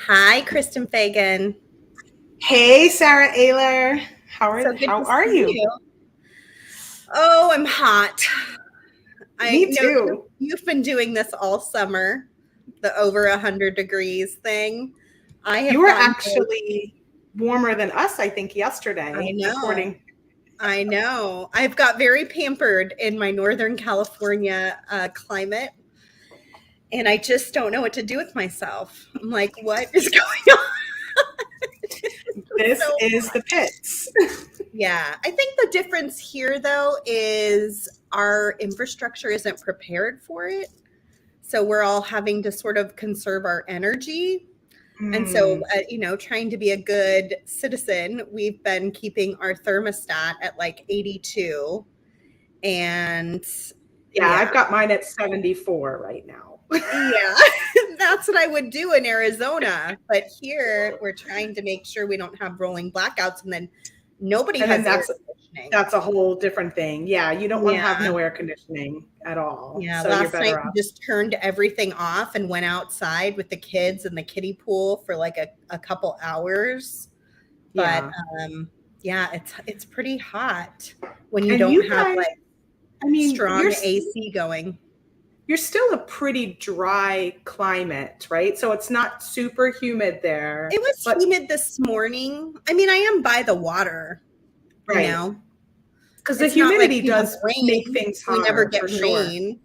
Hi, Kristen Fagan. Hey, Sarah Ayler. How So good to are see you? you. Oh, I'm hot. I Me know too. you've been doing this all summer, the over 100 degrees thing. I You have were gotten, actually warmer than us, I think, I yesterday, know, according. I know. I've got very pampered in my Northern California climate, and I just don't know what to do with myself. I'm like, what is going on? This So is the pits. yeah, I think the difference here, though, is our infrastructure isn't prepared for it. So we're all having to sort of conserve our energy. And so, Mm. trying to be a good citizen, we've been keeping our thermostat at like 82. And Yeah, yeah, I've got mine at 74 right now. yeah, that's what I would do in Arizona. But here we're trying to make sure we don't have rolling blackouts and then nobody And then has air that's conditioning. that's a whole different thing. Yeah, you don't want to Yeah. have no air conditioning at all. Yeah, So you're last night better we off. just turned everything off and went outside with the kids in the kiddie pool for like a couple hours. But Yeah. yeah, it's pretty hot when you And don't you have guys, like I mean, strong AC going. you're still a pretty dry climate, right? So it's not super humid there, It was but humid this morning. I mean, I am by the water, you right. know. Because the It's not like humidity we have does make rain. things We never hard get for sure. rain.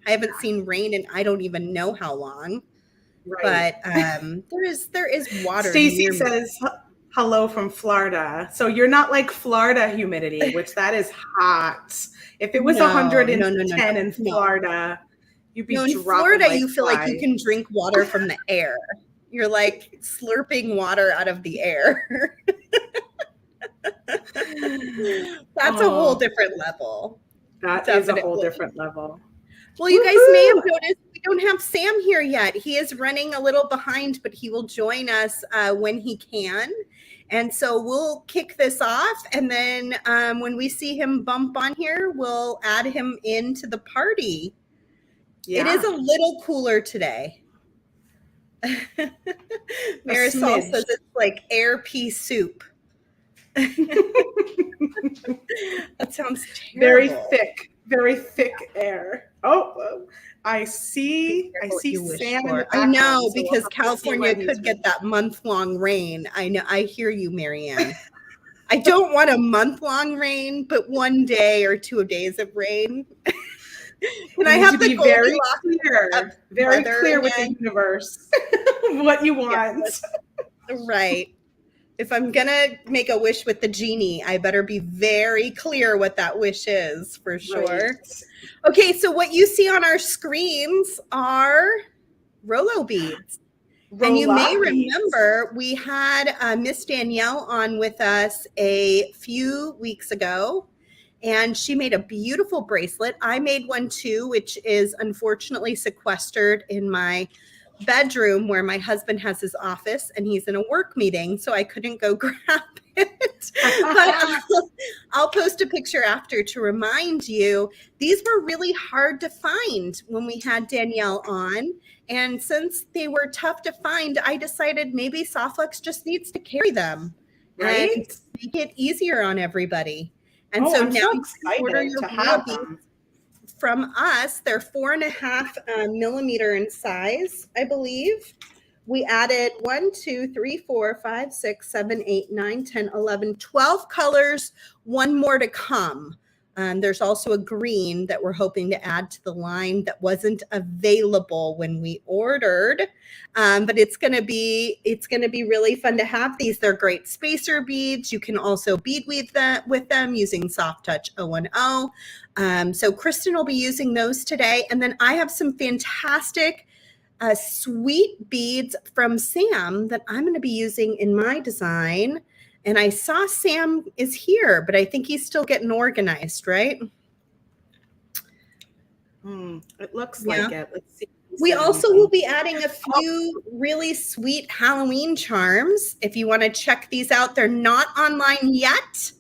I haven't seen rain in I don't even know how long. Right. But there is water Stacy near me. says hello from Florida. So you're not like Florida humidity, which that is hot. If it was No, no, no, no, 110 no, in no. Florida, you'd be No, in dropping Florida, like you feel like you flies. can drink water from the air. You're like slurping water out of the air. That's a whole Oh, different level. that is a whole Definitely. different level. Well, you guys may have Woohoo! noticed we don't have Sam here yet. He is running a little behind, but he will join us when he can. And so we'll kick this off. And then when we see him bump on here, we'll add him into the party. It is Yeah, a little cooler today. a Marisol smidge. says it's like air pea soup. That sounds terrible. Very thick air. Oh, I Be see. I careful what see you wish Sam in the for. I background, know so we'll because have to see California what he's could doing. get that month-long rain. I know. I hear you, Marianne. I don't want a month-long rain, but one day or 2 days of rain. Can You I need to have the be very Goldilocks of very weather clear with the again? universe what you Yeah, want. right. If I'm gonna make a wish with the genie, I better be very clear what that wish is for Right. sure. Okay, so what you see on our screens are Rolo beads. And you may Rolla beads. remember we had Miss Danielle on with us a few weeks ago, and she made a beautiful bracelet. I made one too, which is unfortunately sequestered in my bedroom where my husband has his office and he's in a work meeting, so I couldn't go grab it. But I'll post a picture after to remind you. These were really hard to find when we had Danielle on. And since they were tough to find, I decided maybe Softflex just needs to carry them and Right? make it easier on everybody. And Oh, so I'm now so you can order excited your to Rolo have beads them. from us. They're 4.5 millimeter in size, I believe. We added 1, 2, 3, 4, 5, 6, 7, 8, 9, 10, 11, 12 colors, one more to come. There's also a green that we're hoping to add to the line that wasn't available when we ordered. But it's gonna be really fun to have these. They're great spacer beads. You can also bead weave with them using Soft Touch 010. So Kristen will be using those today. And then I have some fantastic sweet beads from Sam that I'm going to be using in my design. And I saw Sam is here, but I think he's still getting organized, right? It looks Yeah. like it. Let's see if he We said also will anything. be adding a few really sweet Halloween charms. If you want to check these out, they're not online yet,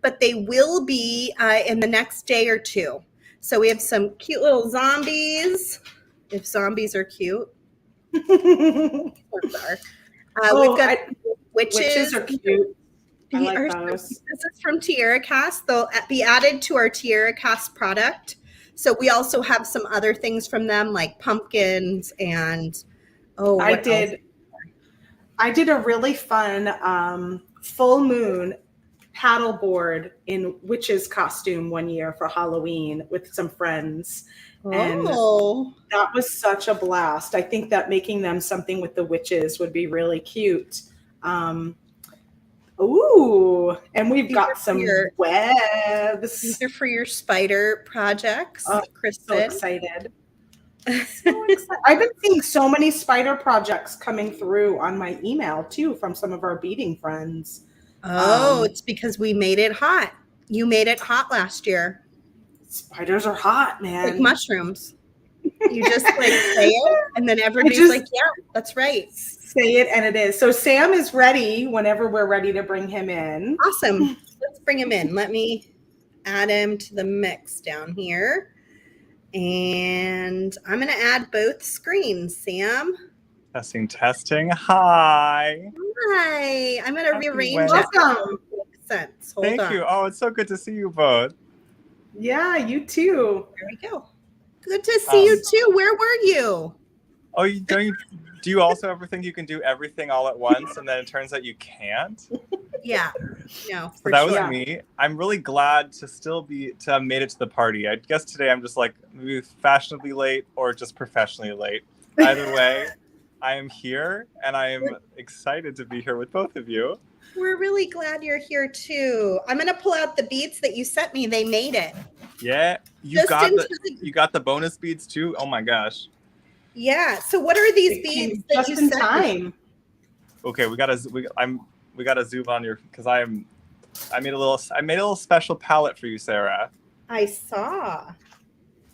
but they will be in the next day or two. So we have some cute little zombies, if zombies are cute. Ones are. We've got witches witches. are cute. I like Are those. This is from Tierra Cast. They'll be added to our Tierra Cast product. So we also have some other things from them, like pumpkins and what else? I did a really fun full moon paddleboard in witch's costume one year for Halloween with some friends. And Oh, that was such a blast. I think that making them something with the witches would be really cute. Ooh, and we've got some webs. These are for your spider projects, Oh, Kristen. so excited. So excited. I've been seeing so many spider projects coming through on my email too from some of our beading friends. Oh, it's because we made it hot. You made it hot last year. Spiders are hot, man. Like mushrooms. You just like say it, and then everybody's like, yeah, that's right. Say it, and it is. So Sam is ready whenever we're ready to bring him in. Awesome. Let's bring him in. Let me add him to the mix down here. And I'm going to add both screens, Sam. Testing. Hi. Hi. I'm going to rearrange it. Welcome. Sense. Thank you. Oh, it's so good to see you both. Yeah, you too. There we go. Good to see you too. Where were you? Oh, do you also ever think you can do everything all at once and then it turns out you can't? Yeah. No, so that was me. I'm really glad to have made it to the party. I guess today I'm just like maybe fashionably late or just professionally late. Either way, I am here and I am excited to be here with both of you. We're really glad you're here too. I'm going to pull out the beads that you sent me. They made it. Yeah. You got the bonus beads too? Oh my gosh. Yeah. So what are these beads that you sent me? Okay, we gotta zoom on your because I made a little special palette for you, Sarah. I saw.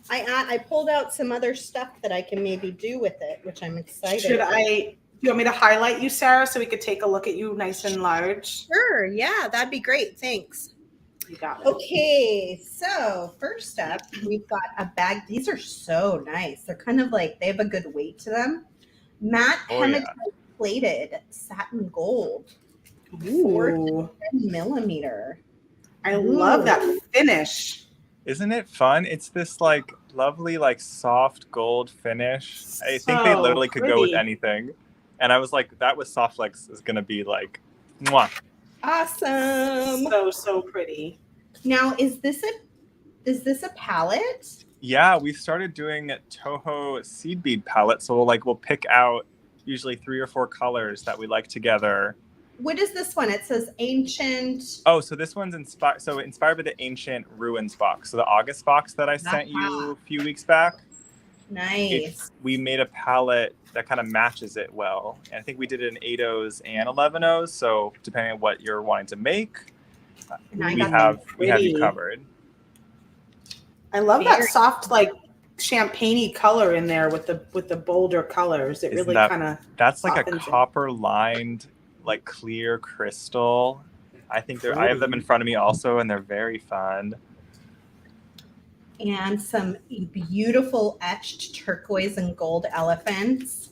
I pulled out some other stuff that I can maybe do with it, which I'm excited. Do you want me to highlight you, Sarah, so we could take a look at you nice and large? Sure. Yeah, that'd be great. Thanks. You got it. Okay, so first up, we've got a bag. These are so nice. They're kind of like, they have a good weight to them. Matte hematite plated satin gold. 4 to 10 millimeter. I love that finish. Isn't it fun? It's this like lovely, like soft gold finish. I think they literally could go with anything. And I was like, that with Soft Flex is going to be like, mwah. Awesome. So pretty. Now, is this a palette? Yeah, we started doing Toho seed bead palettes. So we'll pick out usually 3 or 4 colors that we like together. What is this one? It says ancient. Oh, so this one's inspired by the Ancient Ruins box. So the August box that I sent you a few weeks back. Nice. We made a palette that kind of matches it well. And I think we did it in 8/0s and 11/0s. So depending on what you're wanting to make, we have you covered. I love that soft, like champagne-y color in there with the bolder colors. It really kind of that's like a copper lined, like clear crystal. I think I have them in front of me also, and they're very fun. And some beautiful etched turquoise and gold elephants.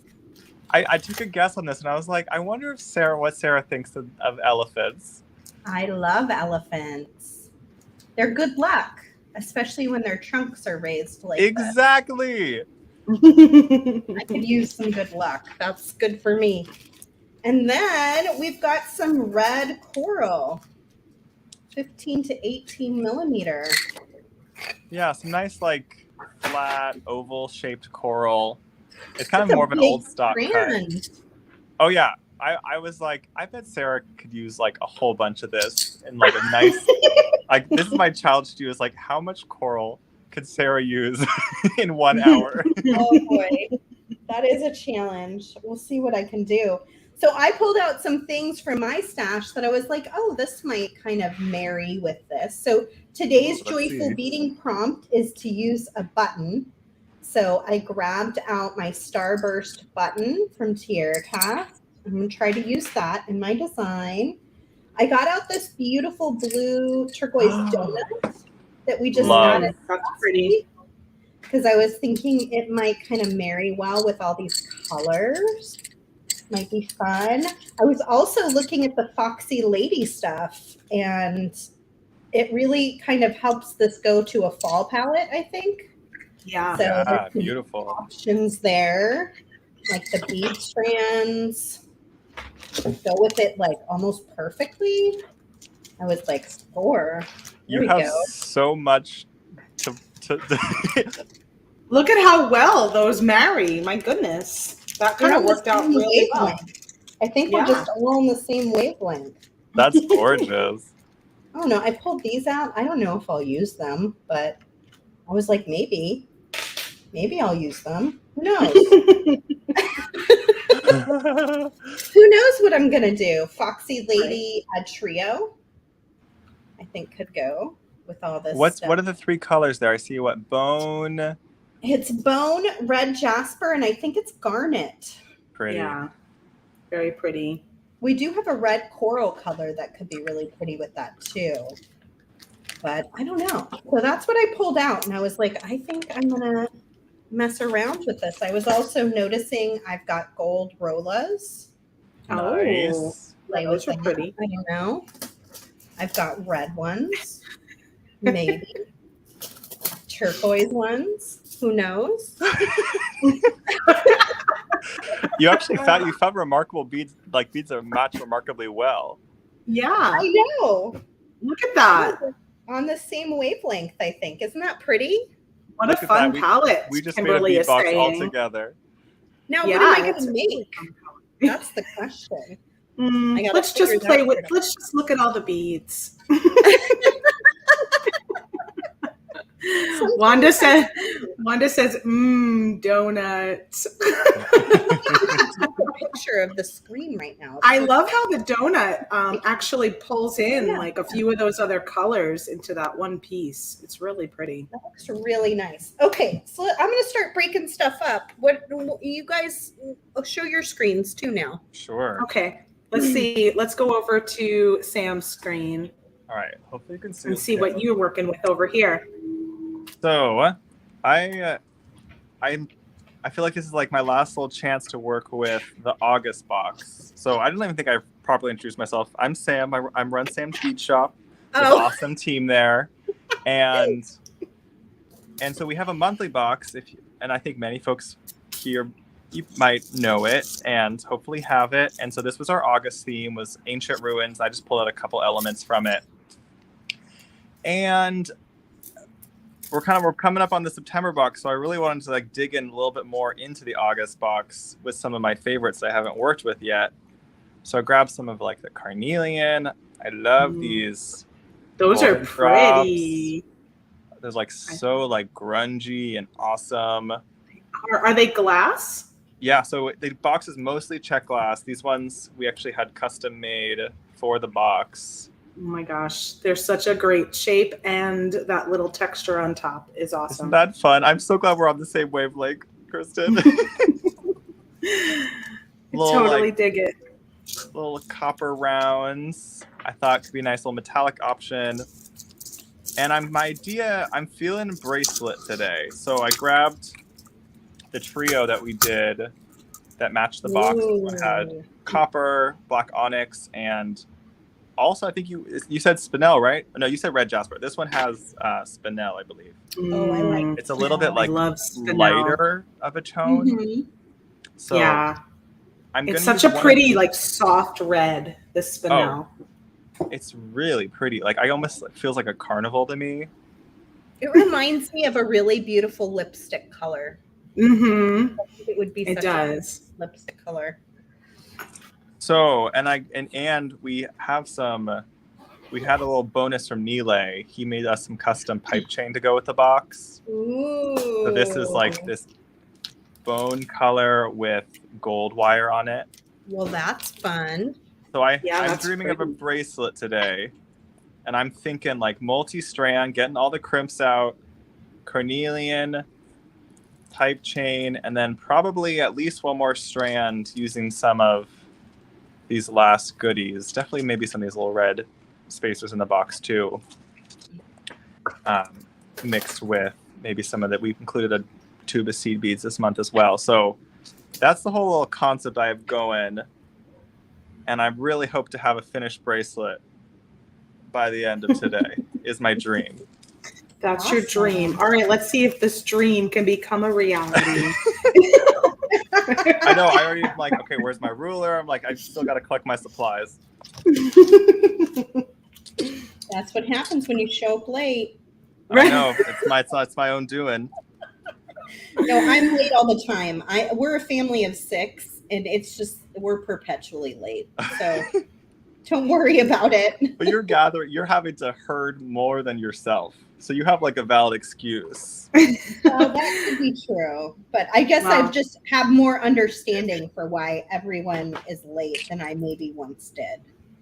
I took a guess on this, and I was like, I wonder if what Sarah thinks of elephants. I love elephants. They're good luck, especially when their trunks are raised like exactly. I could use some good luck. That's good for me. And then we've got some red coral, 15 to 18 millimeter. Yeah, some nice like flat oval shaped coral. It's kind of more of an old stock cut. Oh yeah, I was like, I bet Sarah could use like a whole bunch of this and like a nice like this is my challenge to you is like how much coral could Sarah use in 1 hour? Oh boy, that is a challenge. We'll see what I can do. So I pulled out some things from my stash that I was like, oh, this might kind of marry with this. So today's joyful beading prompt is to use a button. So I grabbed out my Starburst button from Tierra Cast. I'm going to try to use that in my design. I got out this beautiful blue turquoise donut that we just added. That's pretty. Because I was thinking it might kind of marry well with all these colors. might be fun. I was also looking at the Foxy Lady stuff, and it really kind of helps this go to a fall palette, I think. Yeah. So Yeah, there's some beautiful. options there, like the bead strands. Go with it like almost perfectly. I was like, score. There You we have go. so much to Look at how well those marry. My goodness. That kind They're of on the worked out same really well. wavelength. I think we're Yeah. just all on the same wavelength. That's gorgeous. Oh no, I pulled these out. I don't know if I'll use them, but I was like, maybe I'll use them. Who knows? Who knows what I'm gonna do? Foxy Lady a trio, I think could go with all this stuff. What are the three colors there? I see what bone. It's bone, red jasper, and I think it's garnet. Pretty. Yeah. Very pretty. We do have a red coral color that could be really pretty with that too. But I don't know. So that's what I pulled out. And I was like, I think I'm going to mess around with this. I was also noticing I've got gold Rolas. Nice. Play Those with are them. pretty. I don't know. I've got red ones. Maybe. Turquoise ones. Who knows? You actually found remarkable beads, like beads that match remarkably well. Yeah. I know. Look at that. On the same wavelength, I think. Isn't that pretty? What Look a at fun that. palette. We just Kimberly made a bead is box all saying. together. Now, Yeah, what am I going it's to a make? That's the question. I gotta Let's just figure play that with. out. Let's just look at all the beads. Wanda says, donuts. A picture of the screen right now. I love how the donut actually pulls in like a few of those other colors into that one piece. It's really pretty. That looks really nice. Okay, so I'm going to start breaking stuff up. What you guys show your screens too now? Sure. Okay, let's see. Let's go over to Sam's screen All right. Hopefully you can see. and see what you're working with over here. So, I feel like this is like my last little chance to work with the August box. So I don't even think I've properly introduced myself. I'm Sam. I run Sam's Bead Shop. With an awesome team there, and so we have a monthly box. And I think many folks here, you might know it and hopefully have it. And so this was our August theme, was ancient ruins. I just pulled out a couple elements from it, and we're coming up on the September box, so I really wanted to like dig in a little bit more into the August box with some of my favorites I haven't worked with yet. So I grabbed some of like the carnelian. I love these. Those are drops. pretty. They're like so like grungy and awesome. Are they glass? Yeah, so the box is mostly check glass. These ones we actually had custom made for the box. Oh my gosh, they're such a great shape, and that little texture on top is awesome. Isn't that fun? I'm so glad we're on the same wavelength, Kristen. Totally dig it. Little copper rounds. I thought could be a nice little metallic option. And I'm feeling bracelet today. So I grabbed the trio that we did that matched the box. One had copper, black onyx, and also I think you said spinel, right? No, you said red jasper. This one has spinel, I believe. Oh, I like It's a little bit like lighter of a tone. Mm-hmm. So yeah. I'm It's such a pretty, like soft red, the spinel. Oh, it's really pretty. Like it feels like a carnival to me. It reminds me of a really beautiful lipstick color. Mm-hmm. It would be such a lipstick color. So, and we have we had a little bonus from Nile. He made us some custom pipe chain to go with the box. Ooh. So this is like this bone color with gold wire on it. Well, that's fun. So I'm dreaming of a bracelet today, and I'm thinking like multi-strand, getting all the crimps out, carnelian, pipe chain, and then probably at least one more strand using some of these last goodies. Definitely maybe some of these little red spacers in the box too. Mixed with maybe some of that. We've included a tube of seed beads this month as well. So that's the whole little concept I have going. And I really hope to have a finished bracelet by the end of today is my dream. That's awesome. Your dream. All right, let's see if this dream can become a reality. I know. I already like, okay, where's my ruler? I'm like, I still got to collect my supplies. That's what happens when you show up late. I know. It's my own doing. No, I'm late all the time. We're a family of 6, and it's just we're perpetually late. So don't worry about it. But you're having to herd more than yourself. So you have like a valid excuse. That could be true. But I guess Wow. I've just have more understanding for why everyone is late than I maybe once did.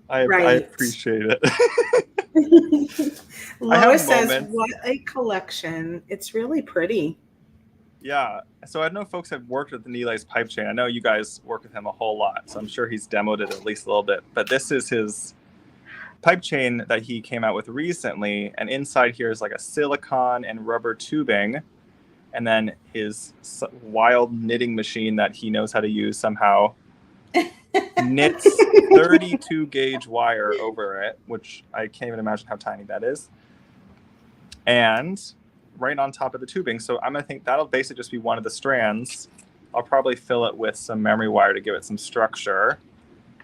I appreciate it. Lois says, what a collection. It's really pretty. Yeah. So I know folks have worked with the Neelay's pipe chain. I know you guys work with him a whole lot. So I'm sure he's demoed it at least a little bit. But this is his pipe chain that he came out with recently. And inside here is like a silicone and rubber tubing. And then his wild knitting machine that he knows how to use somehow knits 32 gauge wire over it, which I can't even imagine how tiny that is. And right on top of the tubing. So I'm going to think that'll basically just be one of the strands. I'll probably fill it with some memory wire to give it some structure.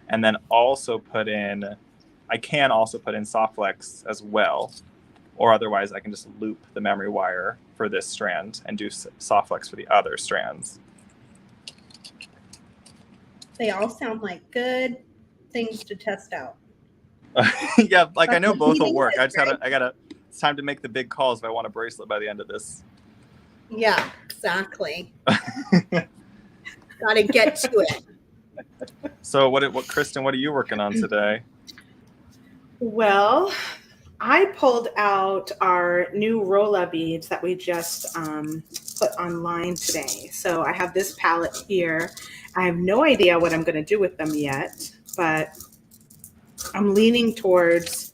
And then also I can also put in soft flex as well. Or otherwise I can just loop the memory wire for this strand and do soft flex for the other strands. They all sound like good things to test out. Yeah, like I know both will work. It's time to make the big calls if I want a bracelet by the end of this. Yeah, exactly. Gotta get to it. So what Kristen, what are you working on today? Well, I pulled out our new Rolla beads that we just put online today. So I have this palette here. I have no idea what I'm going to do with them yet, but I'm leaning towards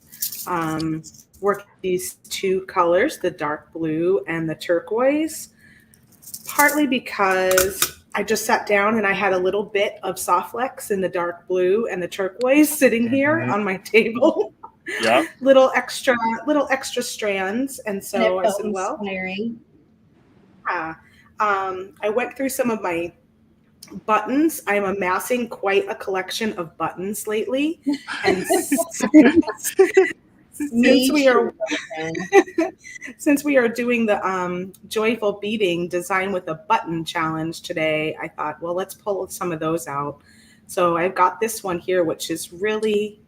working these 2 colors, the dark blue and the turquoise, partly because I just sat down and I had a little bit of soft flex in the dark blue and the turquoise sitting here on my table. Yeah. little extra strands. And so I said, well, inspiring. I went through some of my buttons. I'm amassing quite a collection of buttons lately. And since we are doing the Joyful Beading Design with a Button challenge today, I thought, well, let's pull some of those out. So I've got this one here, which is really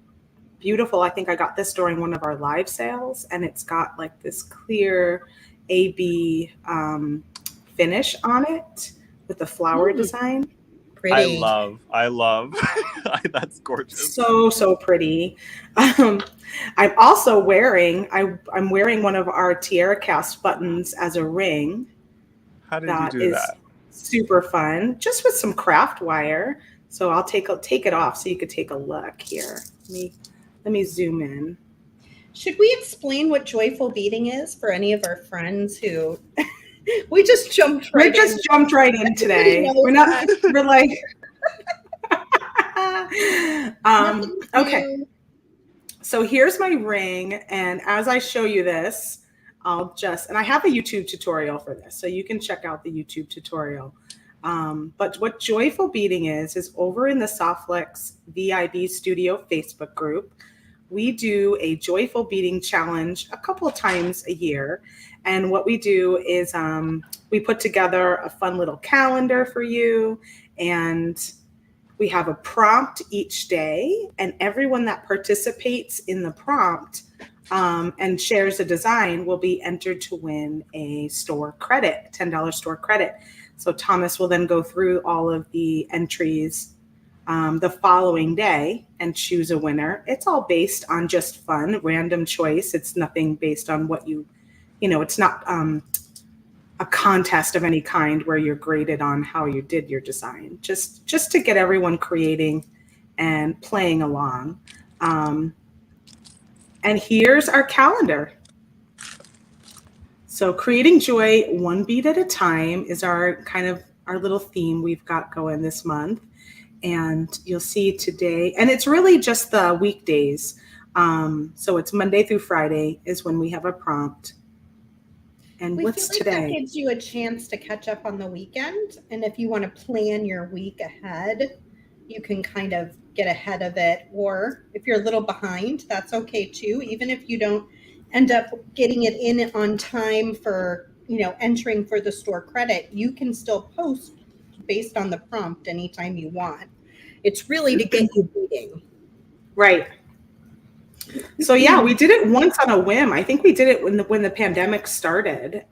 beautiful. I think I got this during one of our live sales, and it's got like this clear AB finish on it with the flower design. Pretty. I love. That's gorgeous. So pretty. I'm also wearing one of our Tiara Cast buttons as a ring. How did you do that? Super fun, just with some craft wire. So I'll take it off so you could take a look here. Let me zoom in. Should we explain what joyful beading is for any of our friends who we just jumped right in today. We're like okay. So here's my ring, and as I show you this, and I have a YouTube tutorial for this, so you can check out the YouTube tutorial. But what joyful beading is over in the Softflex VIB Studio Facebook group. We do a joyful beading challenge a couple of times a year. And what we do is we put together a fun little calendar for you, and we have a prompt each day, and everyone that participates in the prompt and shares a design will be entered to win a store credit, $10 store credit. So Thomas will then go through all of the entries the following day and choose a winner. It's all based on just fun, random choice. It's nothing based on what it's not a contest of any kind where you're graded on how you did your design, just to get everyone creating and playing along. And here's our calendar. So creating joy one bead at a time is our kind of our little theme we've got going this month. And you'll see today, and it's really just the weekdays. So it's Monday through Friday is when we have a prompt. And we what's feel like today? that gives you a chance to catch up on the weekend. And if you want to plan your week ahead, you can kind of get ahead of it. Or if you're a little behind, that's okay too. Even if you don't end up getting it in on time for, entering for the store credit, you can still post based on the prompt anytime you want. It's really to get you beading. Right. So yeah, we did it once on a whim. I think we did it when the pandemic started,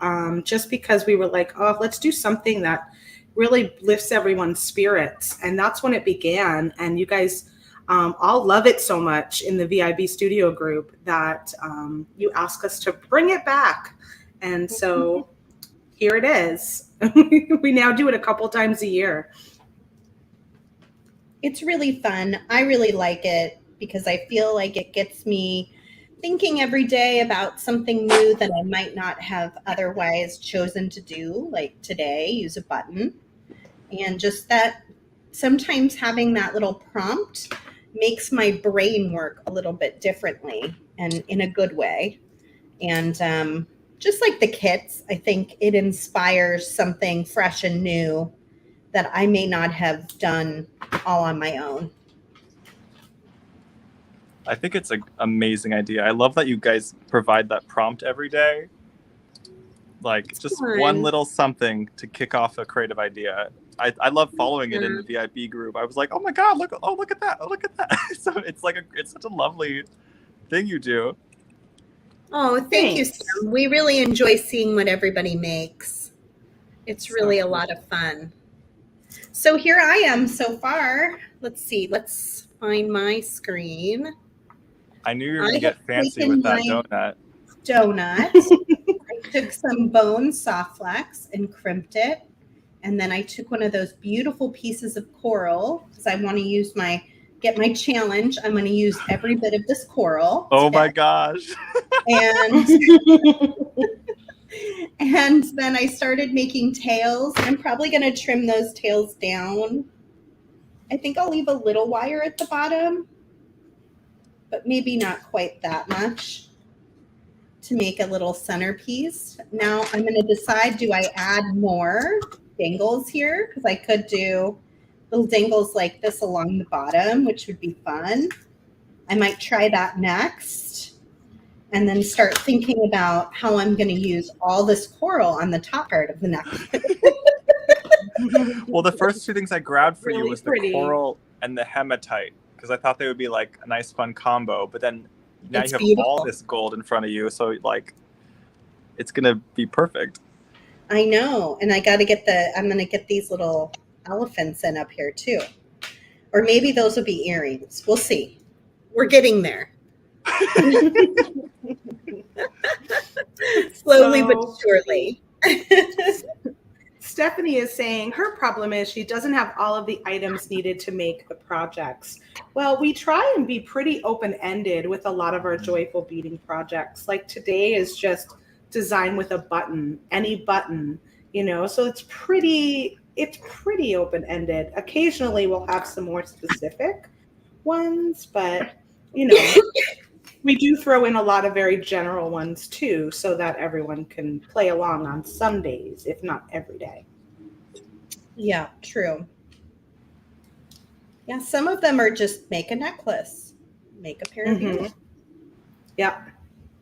just because we were like, oh, let's do something that really lifts everyone's spirits. And that's when it began. And you guys all love it so much in the VIB studio group that you ask us to bring it back. And so here it is. We now do it a couple times a year. It's really fun. I really like it because I feel like it gets me thinking every day about something new that I might not have otherwise chosen to do, like today, use a button. And just that sometimes having that little prompt makes my brain work a little bit differently and in a good way. And just like the kits, I think it inspires something fresh and new that I may not have done all on my own. I think it's an amazing idea. I love that you guys provide that prompt every day. Like just one little something to kick off a creative idea. I love following it in the VIB group. I was like, oh my God, look at that. Oh, look at that. So it's such a lovely thing you do. Oh, thank you, Sam. We really enjoy seeing what everybody makes. It's really a lot of fun. So here I am so far. Let's see. Let's find my screen. I knew you were going to get fancy with that donut. I took some bone soft flex and crimped it. And then I took one of those beautiful pieces of coral because I want to get my challenge. I'm going to use every bit of this coral. Oh my gosh. And then I started making tails. I'm probably going to trim those tails down. I think I'll leave a little wire at the bottom, but maybe not quite that much to make a little centerpiece. Now I'm going to decide, do I add more dangles here? Because I could do little dangles like this along the bottom, which would be fun. I might try that next. And then start thinking about how I'm going to use all this coral on the top part of the necklace. Well, the first two things I grabbed for you was the coral and the hematite, because I thought they would be like a nice fun combo. But then now you have all this gold in front of you, so like it's going to be perfect. I know. And I'm going to get these little elephants in up here too. Or maybe those will be earrings. We'll see. We're getting there. Slowly but surely. Stephanie is saying her problem is she doesn't have all of the items needed to make the projects. Well, we try and be pretty open-ended with a lot of our joyful beading projects. Like today is just design with a button, any button, so it's pretty open-ended. Occasionally we'll have some more specific ones, but we do throw in a lot of very general ones too, so that everyone can play along on some days, if not every day. Yeah, true. Yeah, some of them are just make a necklace, make a pair of earrings. Yeah.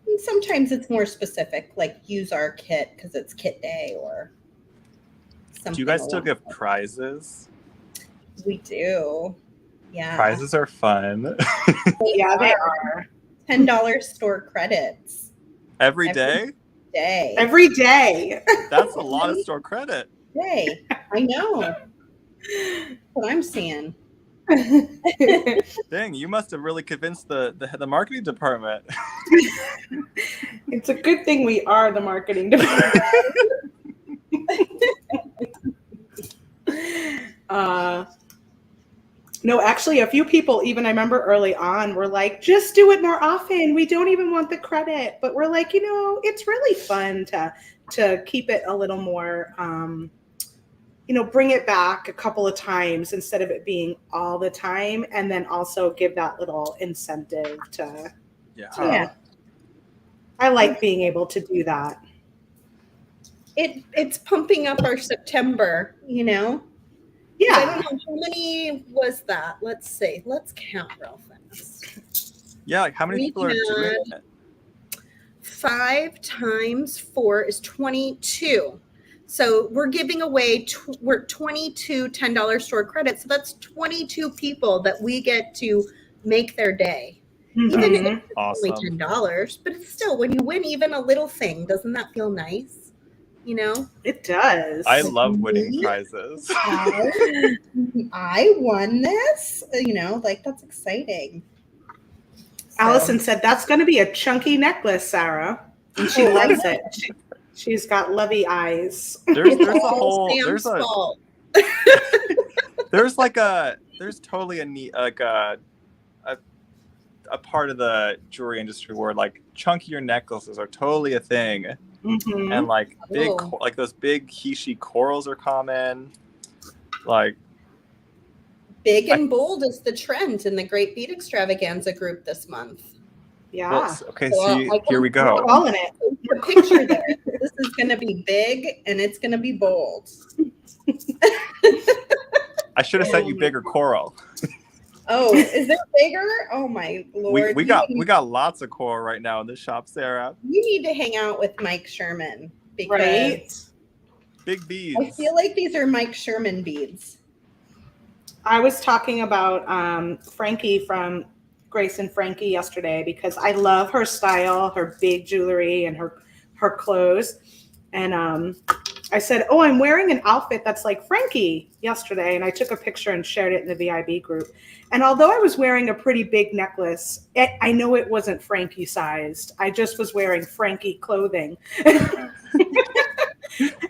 And sometimes it's more specific, like use our kit because it's kit day or something. Do you guys still give prizes? We do. Yeah. Prizes are fun. Yeah, they are. $10 store credits. Every day? Every day. That's a lot of store credit. Day. I know. That's what I'm seeing. Dang, you must have really convinced the marketing department. It's a good thing we are the marketing department. No, actually, a few people, even I remember early on, were like, just do it more often. We don't even want the credit. But we're like, it's really fun to keep it a little more, bring it back a couple of times instead of it being all the time, and then also give that little incentive to. Yeah. I like being able to do that. It's pumping up our September, Yeah. I don't know how many was that. Let's see. Let's count real fast. Yeah, like how many people are doing it? 5 times 4 is 22. So we're giving away we're 22 $10 store credits. So that's 22 people that we get to make their day. Even if it's only $10, but it's still, when you win even a little thing, doesn't that feel nice? It does. I love winning prizes. I won this, that's exciting. Allison said that's going to be a chunky necklace, Sarah, and she loves it. She's got lovey eyes. There's totally a neat a part of the jewelry industry where like chunkier necklaces are totally a thing. Mm-hmm. And like like those big Kishi corals are common. Like big and bold is the trend in the Great Bead Extravaganza group this month. Yeah. Well, okay, so here we go. Calling it. The picture there. This is going to be big and it's going to be bold. I should have sent you bigger coral. Oh, is there bigger? Oh my Lord. We got lots of coral right now in the shop, Sarah. You need to hang out with Mike Sherman because right? Big beads. I feel like these are Mike Sherman beads. I was talking about Frankie from Grace and Frankie yesterday because I love her style, her big jewelry, and her clothes. And I said, "Oh, I'm wearing an outfit that's like Frankie" yesterday, and I took a picture and shared it in the VIB group. And although I was wearing a pretty big necklace, I know it wasn't Frankie sized. I just was wearing Frankie clothing.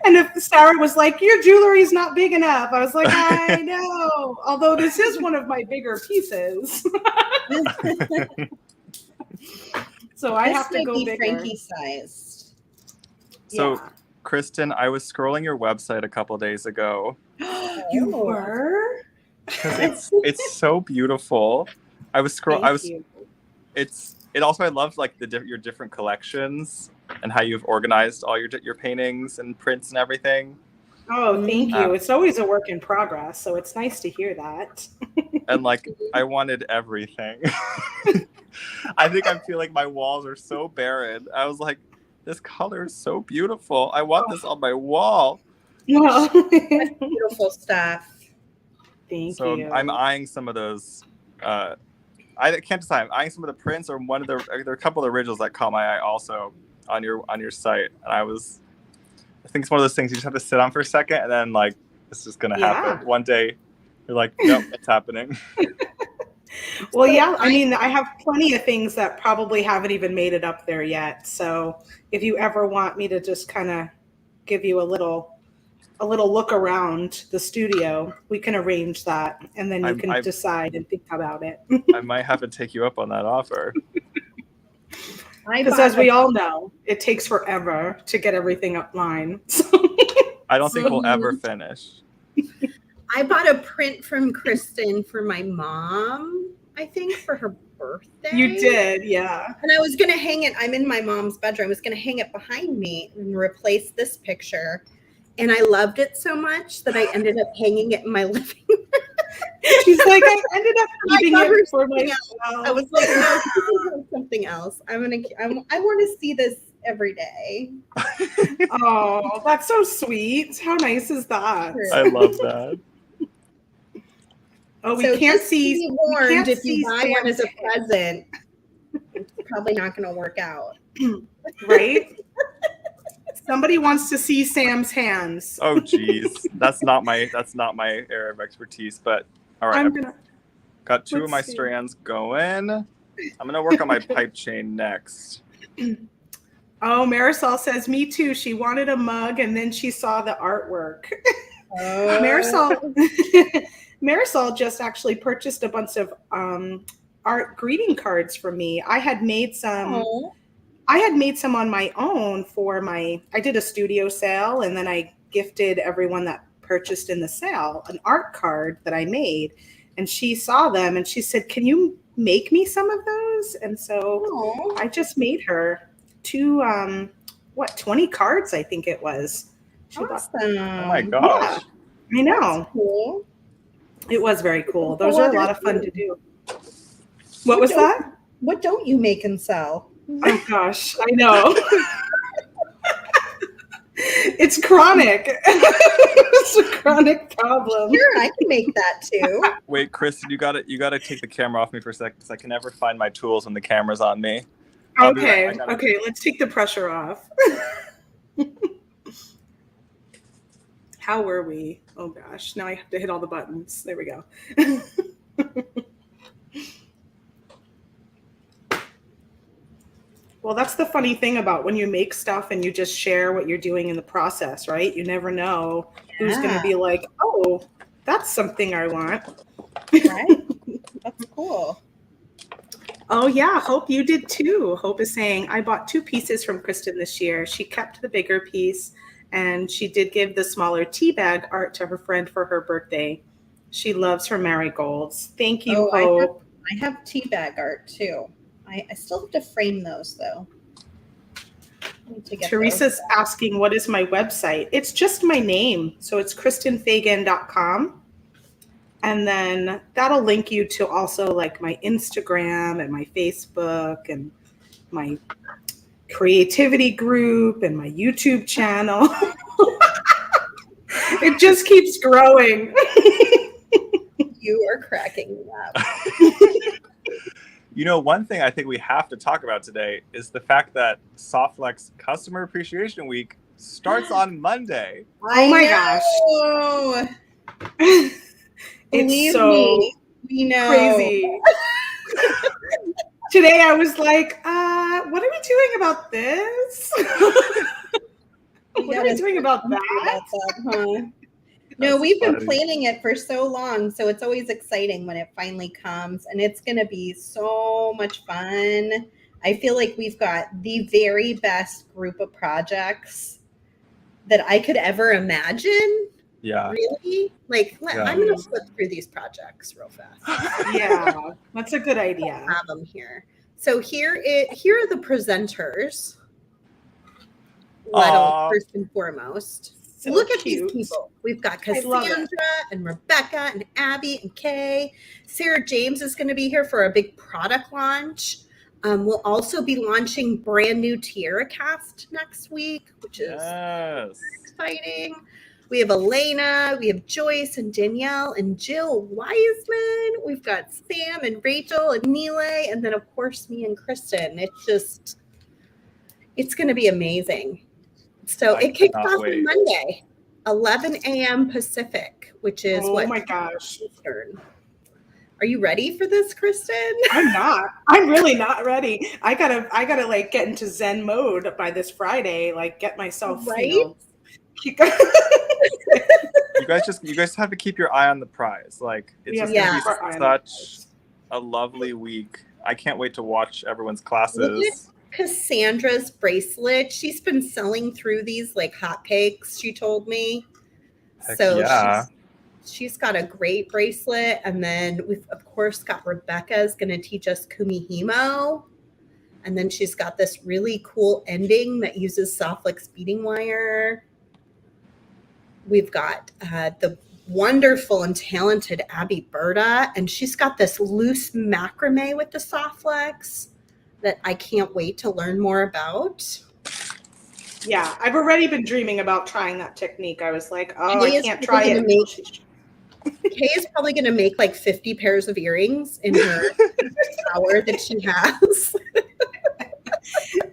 And if Sarah was like, "Your jewelry's not big enough," I was like, "I know." Although this is one of my bigger pieces. So I have to go bigger. Frankie sized. So, yeah. Kristen, I was scrolling your website a couple days ago. You were? Because it's so beautiful. I love like your different collections and how you've organized all your paintings and prints and everything. Oh, thank you. It's always a work in progress, so it's nice to hear that. And like, I wanted everything. I think I feel like my walls are so barren. I was like, this color is so beautiful. I want this on my wall. Well, that's beautiful stuff. Thank you. So I'm eyeing some of those. I can't decide. I'm eyeing some of the prints, or there are a couple of originals that caught my eye also on your site. And I think it's one of those things you just have to sit on for a second, and then like it's just gonna happen one day. You're like, nope, it's happening. Well, yeah. I mean, I have plenty of things that probably haven't even made it up there yet. So if you ever want me to just kind of give you a little look around the studio, we can arrange that, and then you can decide and think about it. I might have to take you up on that offer. Because as we all know, it takes forever to get everything up line. I don't think we'll ever finish. I bought a print from Kristen for my mom, I think, for her birthday. You did, yeah. And I was going to hang it. I'm in my mom's bedroom. I was going to hang it behind me and replace this picture. And I loved it so much that I ended up hanging it in my living room. She's like, I ended up keeping it for myself. I was like, no, something else. I want to see this every day. Oh, that's so sweet. How nice is that? I love that. Oh, we can't see. Be warned, if you buy one as a present, it's probably not going to work out. Right? Somebody wants to see Sam's hands. Oh, geez, that's not my area of expertise. But all right, got two of my strands going. I'm gonna work on my pipe chain next. Oh, Marisol says, "Me too." She wanted a mug, and then she saw the artwork. Marisol just actually purchased a bunch of art greeting cards for me. I had made some. Oh. I had made some on my own I did a studio sale, and then I gifted everyone that purchased in the sale, an art card that I made. And she saw them and she said, can you make me some of those? And so I just made her 20 cards, I think it was. Awesome. Oh my gosh. Yeah, I know. That's cool. It was very cool. Those are a lot of fun to do. What was that? What don't you make and sell? Oh gosh, I know. It's chronic. It's a chronic problem. Sure, I can make that too. Wait, Kristen, you gotta take the camera off me for a second because I can never find my tools when the camera's on me. Okay, let's take the pressure off. How were we? Oh gosh, now I have to hit all the buttons. There we go. Well, that's the funny thing about when you make stuff and you just share what you're doing in the process, right? You never know who's going to be like, oh, that's something I want. Right? That's cool. Oh, yeah. Hope you did too. Hope is saying, I bought 2 pieces from Kristen this year. She kept the bigger piece and she did give the smaller tea bag art to her friend for her birthday. She loves her marigolds. Thank you, Hope. I have tea bag art too. I still have to frame those though. Teresa's asking, what is my website? It's just my name. So it's kristenfagan.com. And then that'll link you to also like my Instagram and my Facebook and my creativity group and my YouTube channel. It just keeps growing. You are cracking me up. You know, one thing I think we have to talk about today is the fact that Softflex Customer Appreciation Week starts on Monday. Oh my gosh. It's so crazy. Today I was like, what are we doing about this? What are we doing about that? No, we've been planning it for so long, so it's always exciting when it finally comes, and it's going to be so much fun. I feel like we've got the very best group of projects that I could ever imagine. Yeah. Really? I'm going to flip through these projects real fast. Yeah, that's a good idea. I have them here. So here are the presenters. First and foremost. So look at cute. these people. We've got Cassandra and Rebecca and Abby and Kay. Sarah James is going to be here for a big product launch. We'll also be launching brand new Tiara cast next week, which is exciting. We have Elena, we have Joyce and Danielle and Jill Wiseman. We've got Sam and Rachel and Neelay, and then of course me and Kristen. It's going to be amazing. So it kicks off on Monday, 11 a.m. Pacific, which is oh my gosh. Eastern. Are you ready for this, Kristen? I'm not. I'm really not ready. I gotta like get into Zen mode by this Friday. Like get myself right. You guys have to keep your eye on the prize. Like it's just gonna be such a lovely week. I can't wait to watch everyone's classes. Cassandra's bracelet. She's been selling through these like hotcakes, she told me. She's got a great bracelet. And then we've of course got Rebecca's gonna teach us Kumihimo. And then she's got this really cool ending that uses Softflex beading wire. We've got the wonderful and talented Abby Berta, and she's got this loose macrame with the Softflex that I can't wait to learn more about. Yeah, I've already been dreaming about trying that technique. I was like, I can't try it. Kay is probably going to make like 50 pairs of earrings in her shower that she has.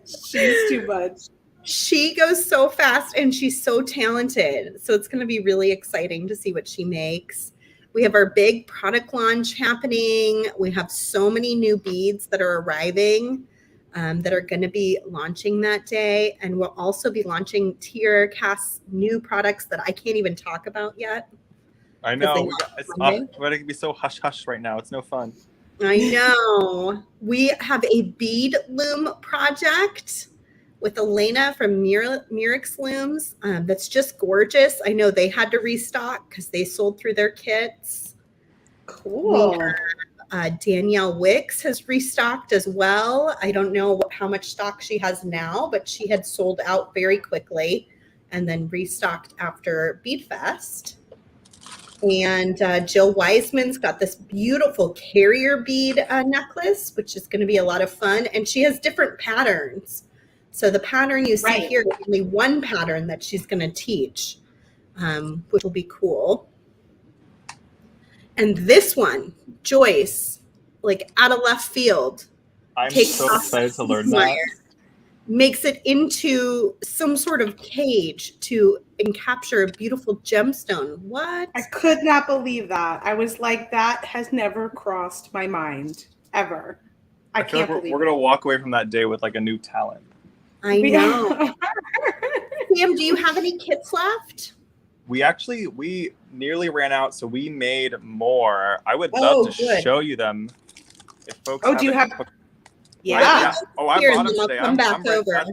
She's too much. She goes so fast and she's so talented. So it's going to be really exciting to see what she makes. We have our big product launch happening. We have so many new beads that are arriving that are going to be launching that day. And we'll also be launching Tiara Cast's new products that I can't even talk about yet. I know. We're going to be so hush-hush right now. It's no fun. I know. We have a bead loom project with Elena from Murix Looms. That's just gorgeous. I know they had to restock because they sold through their kits. Cool. We have, Danielle Wicks has restocked as well. I don't know how much stock she has now, but she had sold out very quickly and then restocked after Bead Fest. And Jill Wiseman's got this beautiful carrier bead necklace, which is going to be a lot of fun. And she has different patterns. So the pattern you see here is only one pattern that she's going to teach, which will be cool. And this one, Joyce, like out of left field, I'm so excited to learn that. Makes it into some sort of cage to encapture a beautiful gemstone. What? I could not believe that. I was like, that has never crossed my mind ever. I can't believe we're gonna walk away from that day with like a new talent. I know. Sam, do you have any kits left? We nearly ran out, so we made more. I would love to show you them. If folks do you have? Yeah. Oh, I bought them today. Come back over.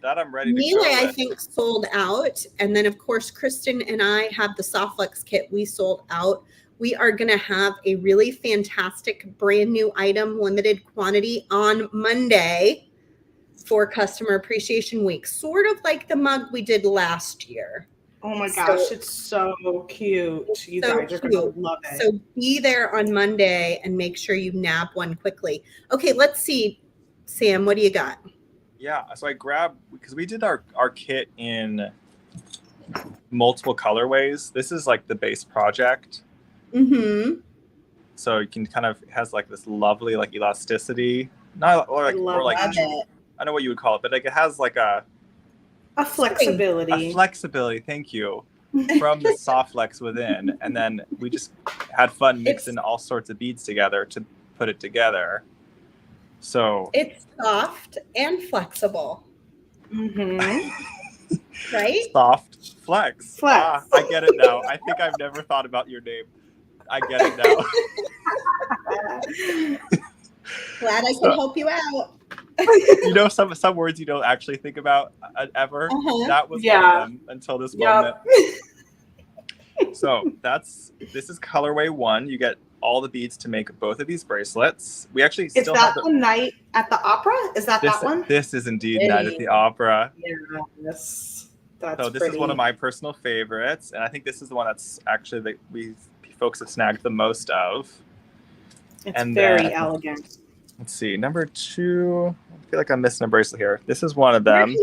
I'm ready to Mila, go. I think, sold out. And then, of course, Kristen and I have the Softflex kit. We sold out. We are going to have a really fantastic brand new item, limited quantity on Monday for Customer Appreciation Week. Sort of like the mug we did last year. Oh my gosh, it's so cute. You guys are going to love it. So be there on Monday and make sure you nab one quickly. Okay, let's see. Sam, what do you got? Yeah, so I grabbed, because we did our kit in multiple colorways. This is like the base project. Mm-hmm. So you can kind of, it has like this lovely like elasticity. Not or like, it. I know what you would call it, but like it has like a flexibility. A flexibility, thank you, from the Softflex within. And then we just had fun mixing all sorts of beads together to put it together. So it's soft and flexible. Mm-hmm. Right? Soft flex. I get it now. I think I've never thought about your name. I get it now. Glad I could help you out. You know, some words you don't actually think about ever. That was one of them until this moment. So this is colorway 1. You get all the beads to make both of these bracelets. We actually still have the Night at the Opera? Is that one? This is indeed Night at the Opera. Yes. So this is one of my personal favorites, and I think this is the one that's actually that folks have snagged the most of. It's very elegant. Let's see, number 2. I feel like I'm missing a bracelet here. This is one of them.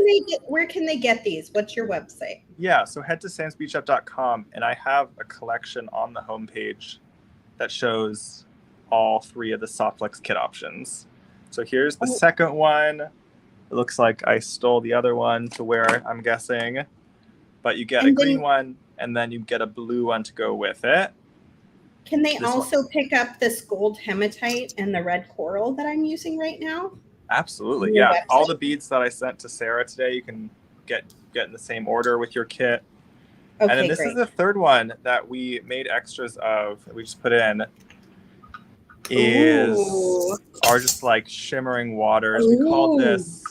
Where can they get these? What's your website? Yeah, so head to samsbeadshop.com, and I have a collection on the homepage that shows all 3 of the Softflex kit options. So here's the second one. It looks like I stole the other one to wear, I'm guessing. But you get a green one, and then you get a blue one to go with it. Can they also pick up this gold hematite and the red coral that I'm using right now? Absolutely, yeah. Website? All the beads that I sent to Sarah today, you can get in the same order with your kit. Okay, and then this is the third one that we made extras of, that we just put in, are just like shimmering waters. We call this,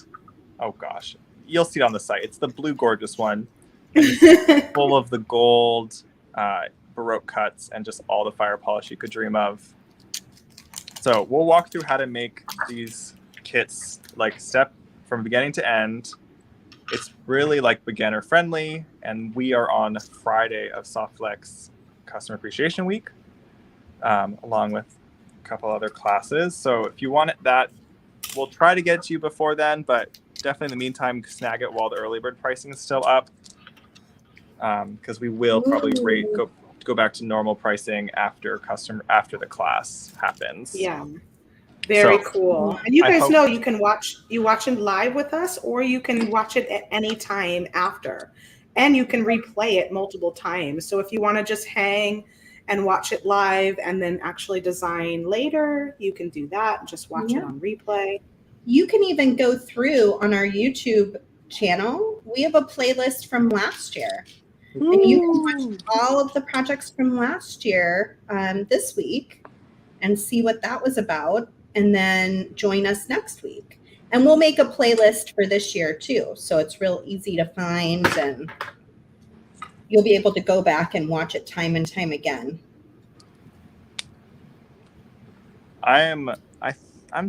oh gosh, you'll see it on the site. It's the Blue Gorgeous one. It's full of the gold, Baroque cuts, and just all the fire polish you could dream of. So we'll walk through how to make these kits like step from beginning to end. It's really like beginner friendly, and we are on Friday of Softflex Customer Appreciation Week, along with a couple other classes. So if you want that, we'll try to get to you before then, but definitely in the meantime, snag it while the early bird pricing is still up, because we will probably go back to normal pricing after the class happens. Yeah. Very cool. And you guys know you can watch it live with us, or you can watch it at any time after. And you can replay it multiple times. So if you want to just hang and watch it live and then actually design later, you can do that and just watch it on replay. You can even go through on our YouTube channel. We have a playlist from last year. Ooh. And you can watch all of the projects from last year this week and see what that was about. And then join us next week. And we'll make a playlist for this year too. So it's real easy to find and you'll be able to go back and watch it time and time again. I'm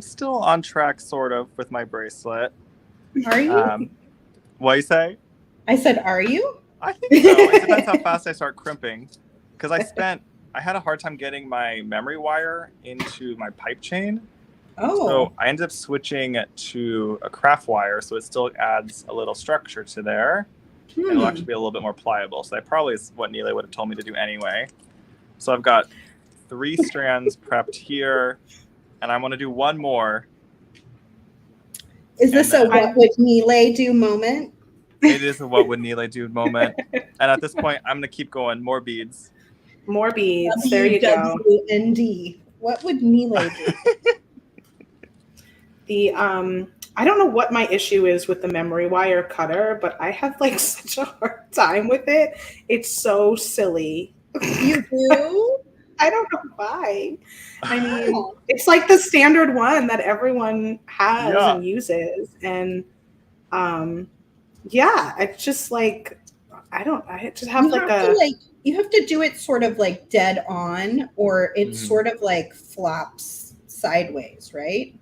still on track sort of with my bracelet. Are you? What do you say? I said, are you? I think so. It depends how fast I start crimping. Because I had a hard time getting my memory wire into my pipe chain. Oh. So I ended up switching to a craft wire, so it still adds a little structure to there. It'll actually be a little bit more pliable. So that probably is what Neely would have told me to do anyway. So I've got 3 strands prepped here, and I want to do one more. Is this a what would Neely do moment? It is a what would Neely do moment. And at this point, I'm going to keep going. More beads. More beads. There you go. WWND. What would Neely do? I don't know what my issue is with the memory wire cutter, but I have like such a hard time with it. It's so silly. You do? I don't know why. I mean, it's like the standard one that everyone has and uses. And it's just like, I just have you have to do it sort of like dead on, or it sort of like flops sideways, right?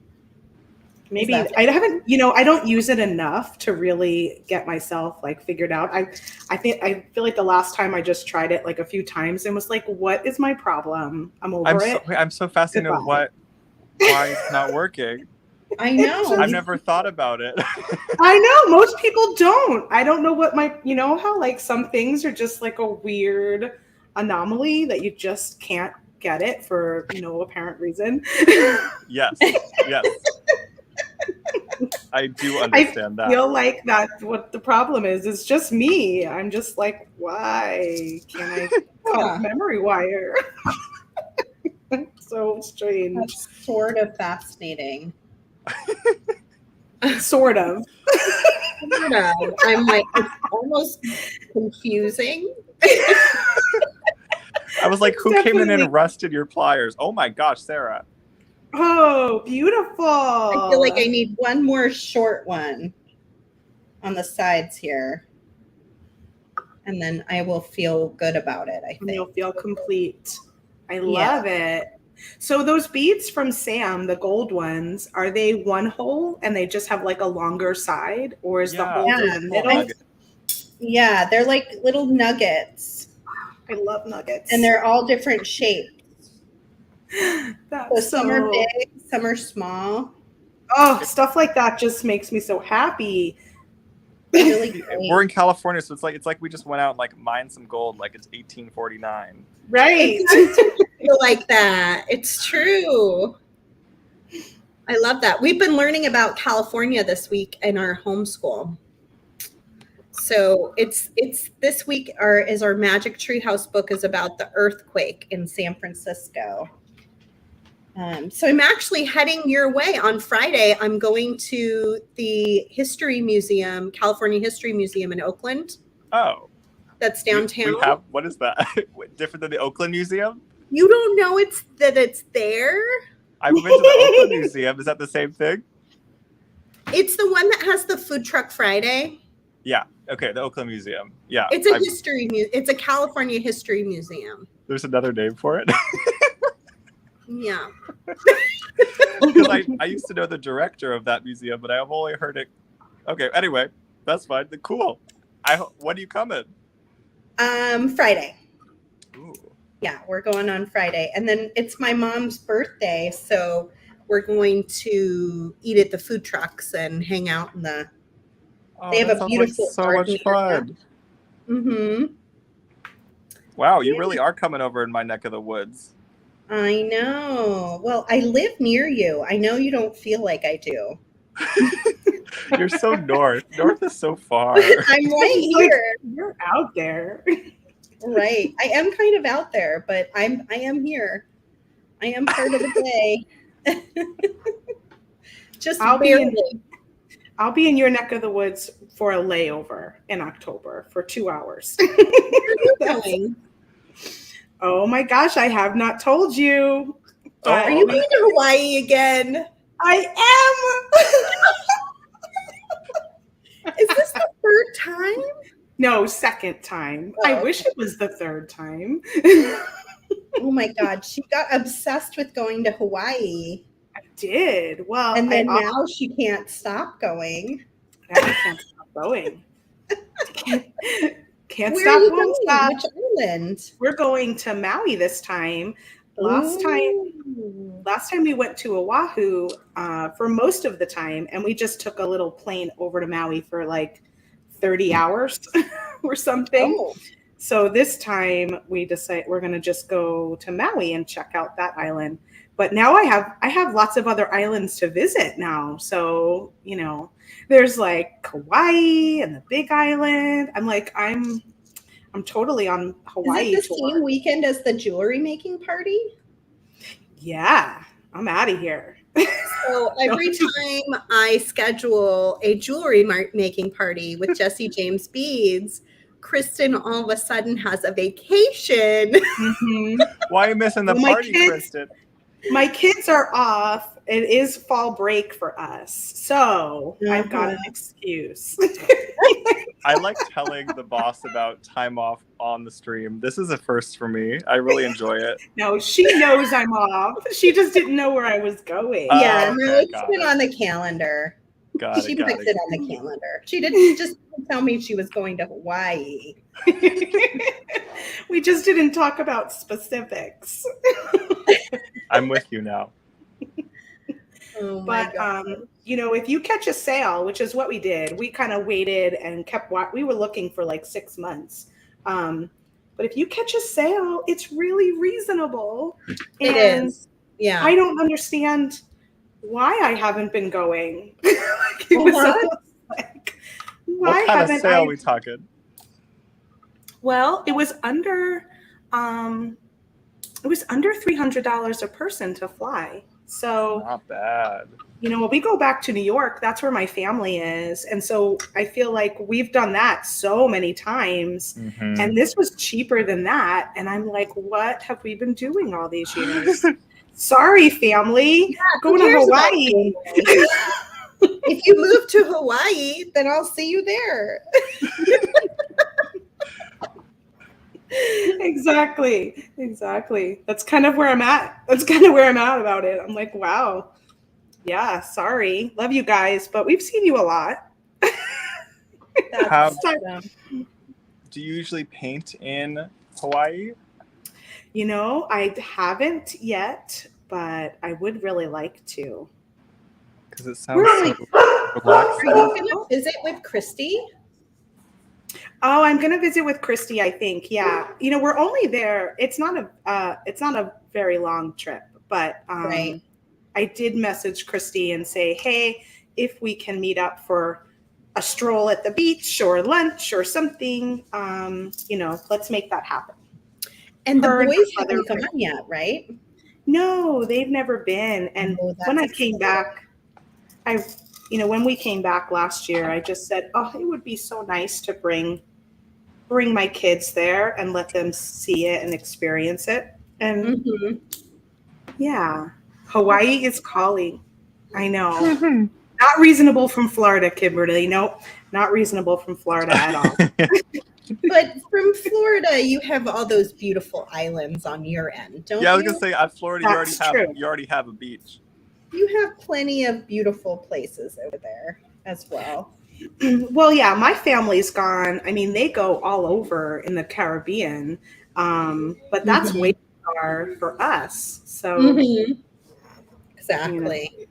Maybe I haven't, I don't use it enough to really get myself like figured out. I feel like the last time I just tried it like a few times and was like, what is my problem? I'm over it. I'm so fascinated with why it's not working. I know. I've never thought about it. I know. Most people don't. I don't know what how like some things are just like a weird anomaly that you just can't get it for no apparent reason. Yes. I do understand that. I feel like that's what the problem is. It's just me. I'm just like, why can't I cut memory wire? So strange. That's sort of fascinating. Sort of. I'm like, it's almost confusing. I was like, who came in and rusted your pliers? Oh my gosh, Sarah. Oh, beautiful. I feel like I need one more short one on the sides here. And then I will feel good about it, I think. And you'll feel complete. I love it. So those beads from Sam, the gold ones, are they one hole and they just have like a longer side? Or is the hole in the middle? Yeah, they're like little nuggets. I love nuggets. And they're all different shapes. So some are big, some are small. Oh, stuff like that just makes me so happy. Really we're in California, so it's like we just went out and like mined some gold like it's 1849. Right. Feel like that. It's true. I love that. We've been learning about California this week in our homeschool. So it's this week is our Magic Treehouse book is about the earthquake in San Francisco. So I'm actually heading your way on Friday. I'm going to the History Museum, California History Museum in Oakland. Oh. That's downtown. What is that? Different than the Oakland Museum? You don't know it's there? I've been to the Oakland Museum. Is that the same thing? It's the one that has the Food Truck Friday. Yeah. Okay. The Oakland Museum. Yeah. It's a it's a California History Museum. There's another name for it. Yeah. Because I used to know the director of that museum, but I've only heard it. Okay. Anyway, that's fine. Cool. When are you coming? Friday. Ooh. Yeah, we're going on Friday. And then it's my mom's birthday, so we're going to eat at the food trucks and hang out in the they have a beautiful like so much fun. Mm-hmm. Wow, you really are coming over in my neck of the woods. I know. Well, I live near you. I know you don't feel like I do. You're so north. North is so far. I'm right here. You're out there. Right. I am kind of out there, but I am here. I am part of the day. Just I'll be in your neck of the woods for a layover in October for 2 hours. Where are you going? Oh my gosh, I have not told you. Are you going to Hawaii again? I am. Is this the third time? No, second time. Oh, I wish it was the third time. Oh my God. She got obsessed with going to Hawaii. I did. Well, And then now she can't stop going. Now I can't stop going. Can't Where stop, are you won't going? stop. Which island? We're going to Maui this time. Last time we went to Oahu for most of the time, and we just took a little plane over to Maui for like 30 hours or something. Oh. So this time we decide we're going to just go to Maui and check out that island. But now I have lots of other islands to visit now. So, there's like Kauai and the Big Island. I'm totally on Hawaii. Is it the same weekend as the jewelry making party? Yeah, I'm out of here. So every time I schedule a jewelry making party with Jesse James Beads, Kristen all of a sudden has a vacation. Mm-hmm. Why are you missing the party, Kristen? My kids are off. It is fall break for us. So I've got an excuse. I like telling the boss about time off on the stream. This is a first for me. I really enjoy it. No, she knows I'm off. She just didn't know where I was going. Yeah, no, it's been on the calendar. She puts it on the calendar. She didn't just tell me she was going to Hawaii. We just didn't talk about specifics. I'm with you now. Oh but if you catch a sale, which is what we did, we kind of waited and we were looking for like 6 months. But if you catch a sale, it's really reasonable. It is. Yeah. I don't understand why I haven't been going. What kind of sale are we talking? Well, it was under $300 a person to fly. So not bad. When we go back to New York, that's where my family is. And so I feel like we've done that so many times. Mm-hmm. And this was cheaper than that. And I'm like, what have we been doing all these years? Sorry, family. Yeah, going to Hawaii. If you move to Hawaii, then I'll see you there. Exactly. That's kind of where I'm at. About it. I'm like, wow. Yeah, sorry. Love you guys, but we've seen you a lot. Do you usually paint in Hawaii? I haven't yet, but I would really like to. Because it sounds so relaxing. Are you going to visit with Christy? Oh, I'm going to visit with Christy, I think. Yeah. We're only there. It's not a very long trip, but right. I did message Christy and say, hey, if we can meet up for a stroll at the beach or lunch or something, let's make that happen. And the boys haven't gone yet, right? No, they've never been. And when I came back, when we came back last year, I just said, oh, it would be so nice to bring my kids there and let them see it and experience it. And yeah, Hawaii is calling. I know. Mm-hmm. Not reasonable from Florida, Kimberly. Nope, not reasonable from Florida at all. But from Florida, you have all those beautiful islands on your end, don't you? Yeah, I was going to say, at Florida, you already have a beach. You have plenty of beautiful places over there as well. Well, yeah, my family's gone. I mean, they go all over in the Caribbean, but that's way too far for us. So, exactly.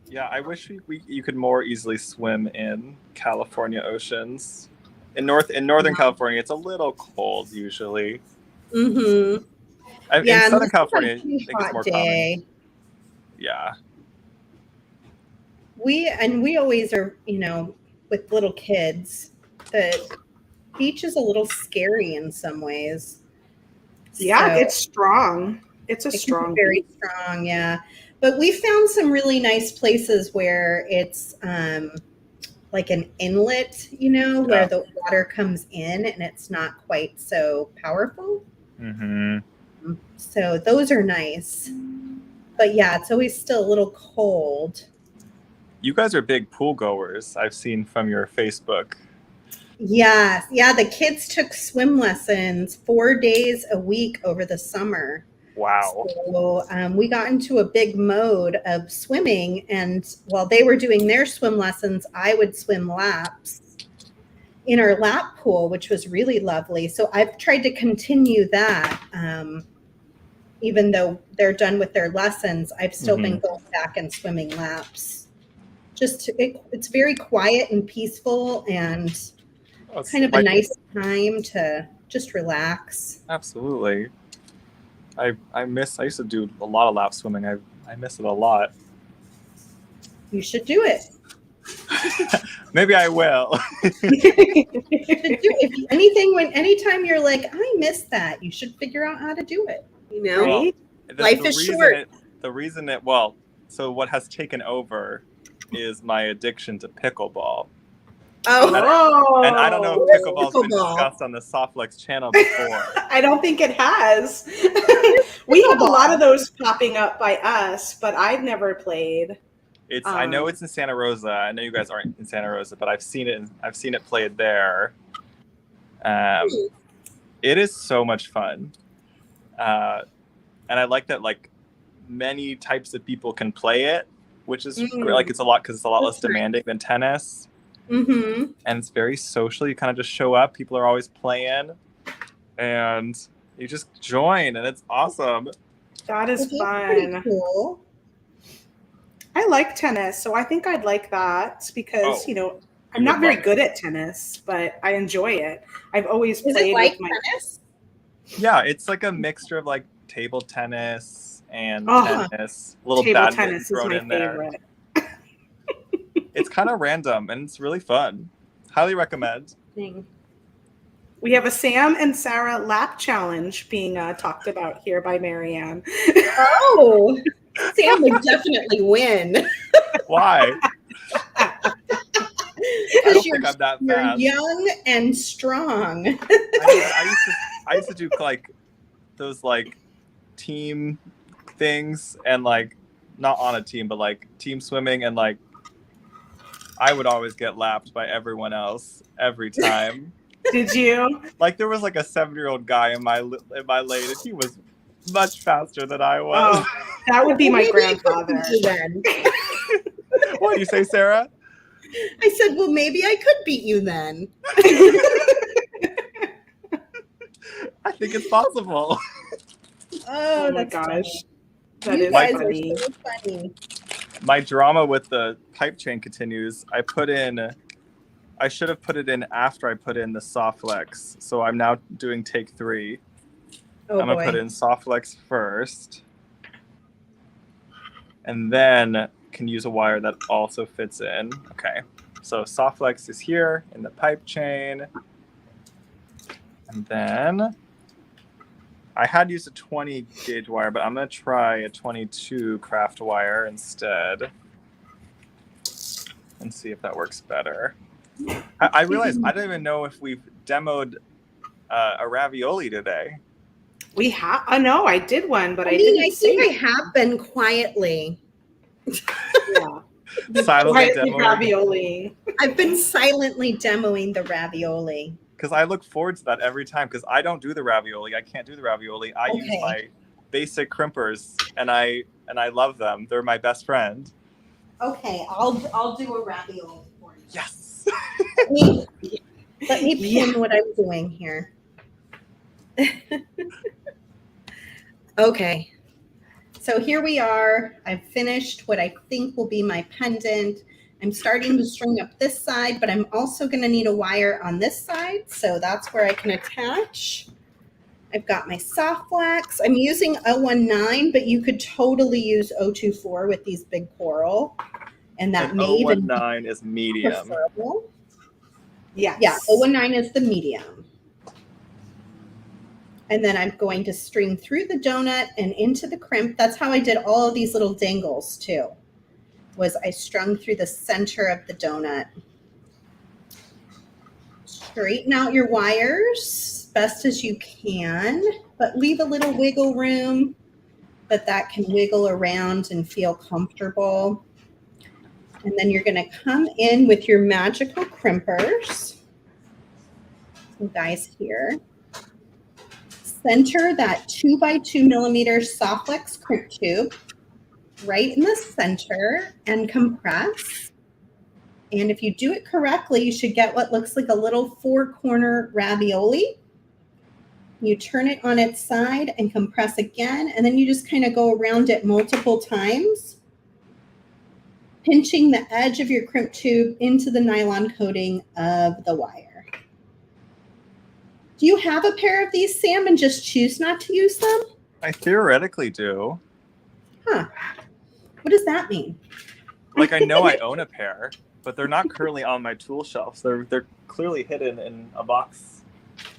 Yeah, I wish you could more easily swim in California oceans. In Northern California, it's a little cold usually. Mm-hmm. In Southern California, I think it's more common. Yeah. We always are, with little kids, the beach is a little scary in some ways. Yeah, so it's strong. It's strong. Very strong, yeah. But we found some really nice places where it's like an inlet, where the water comes in and it's not quite so powerful. Mm-hmm. So those are nice. But yeah, it's always still a little cold. You guys are big pool goers. I've seen from your Facebook. Yes. Yeah, the kids took swim lessons 4 days a week over the summer. Wow. So we got into a big mode of swimming, and while they were doing their swim lessons, I would swim laps in our lap pool, which was really lovely. So I've tried to continue that. Even though they're done with their lessons, I've still been going back and swimming laps. It's very quiet and peaceful, and kind of a nice time to just relax. Absolutely. I used to do a lot of lap swimming. I miss it a lot. You should do it. Maybe I will. Anytime you're like, I miss that, you should figure out how to do it. You know, right? Life is short. So what has taken over is my addiction to pickleball. Oh, and I don't know if pickleball's been discussed on the Softflex channel before. I don't think it has. We have a lot of those popping up by us, but I've never played. I know it's in Santa Rosa. I know you guys aren't in Santa Rosa, but I've seen it played there. It is so much fun, and I like that like many types of people can play it, which is great. Like it's a lot less demanding than tennis. And it's very social. You kind of just show up. People are always playing, and you just join, and it's awesome. That is fun. Pretty cool. I like tennis, so I think I'd like that because I'm not very good at tennis, but I enjoy it. I've always played with my tennis. Yeah, it's like a mixture of like table tennis and tennis. A little table badminton tennis is thrown my in there. favorite. It's kind of random and it's really fun. Highly recommend. We have a Sam and Sarah lap challenge being talked about here by Marianne. Oh, Sam would definitely win. Why? Because you're young and strong. I used to do like those like team things and like not on a team, but like team swimming, and like I would always get lapped by everyone else every time. Did you? Like there was like a 7-year-old guy in my lane, and he was much faster than I was. Oh, that would be my grandfather. What do you say, Sarah? I said, well, maybe I could beat you then. I think it's possible. Oh my gosh. That you is guys funny. are so funny. My drama with the pipe chain continues. I should have put it in after I put in the Softflex. So I'm now doing take 3. I'm going to put in Softflex first. And then can use a wire that also fits in. Okay. So Softflex is here in the pipe chain. And then I had used a 20 gauge wire, but I'm going to try a 22 craft wire instead and see if that works better. I realized I don't even know if we've demoed a ravioli today. We have. Oh no, I did one, but I think I have been quietly. Yeah. Silently ravioli. I've been silently demoing the ravioli. Because I look forward to that every time, because I don't do the ravioli. I can't do the ravioli. I use my basic crimpers, and I love them. They're my best friend. Okay, I'll do a ravioli for you. Yes. Let me pin what I'm doing here. Okay. So here we are. I've finished what I think will be my pendant. I'm starting to string up this side, but I'm also going to need a wire on this side. So that's where I can attach. I've got my Softflex. I'm using 019, but you could totally use 024 with these big coral. And that may even 019 is medium. Preferable. Yes. Yeah, 019 is the medium. And then I'm going to string through the donut and into the crimp. That's how I did all of these little dangles too, was I strung through the center of the donut. Straighten out your wires best as you can, but leave a little wiggle room. but that can wiggle around and feel comfortable. And then you're going to come in with your magical crimpers. Some guys here. Center that 2x2 millimeter Softflex crimp tube right in the center and compress. And if you do it correctly, you should get what looks like a little 4-corner ravioli. You turn it on its side and compress again, and then you just kind of go around it multiple times, pinching the edge of your crimp tube into the nylon coating of the wire. Do you have a pair of these, Sam, and just choose not to use them? I theoretically do. Huh. What does that mean? Like, I know I own a pair, but they're not currently on my tool shelves. They're clearly hidden in a box,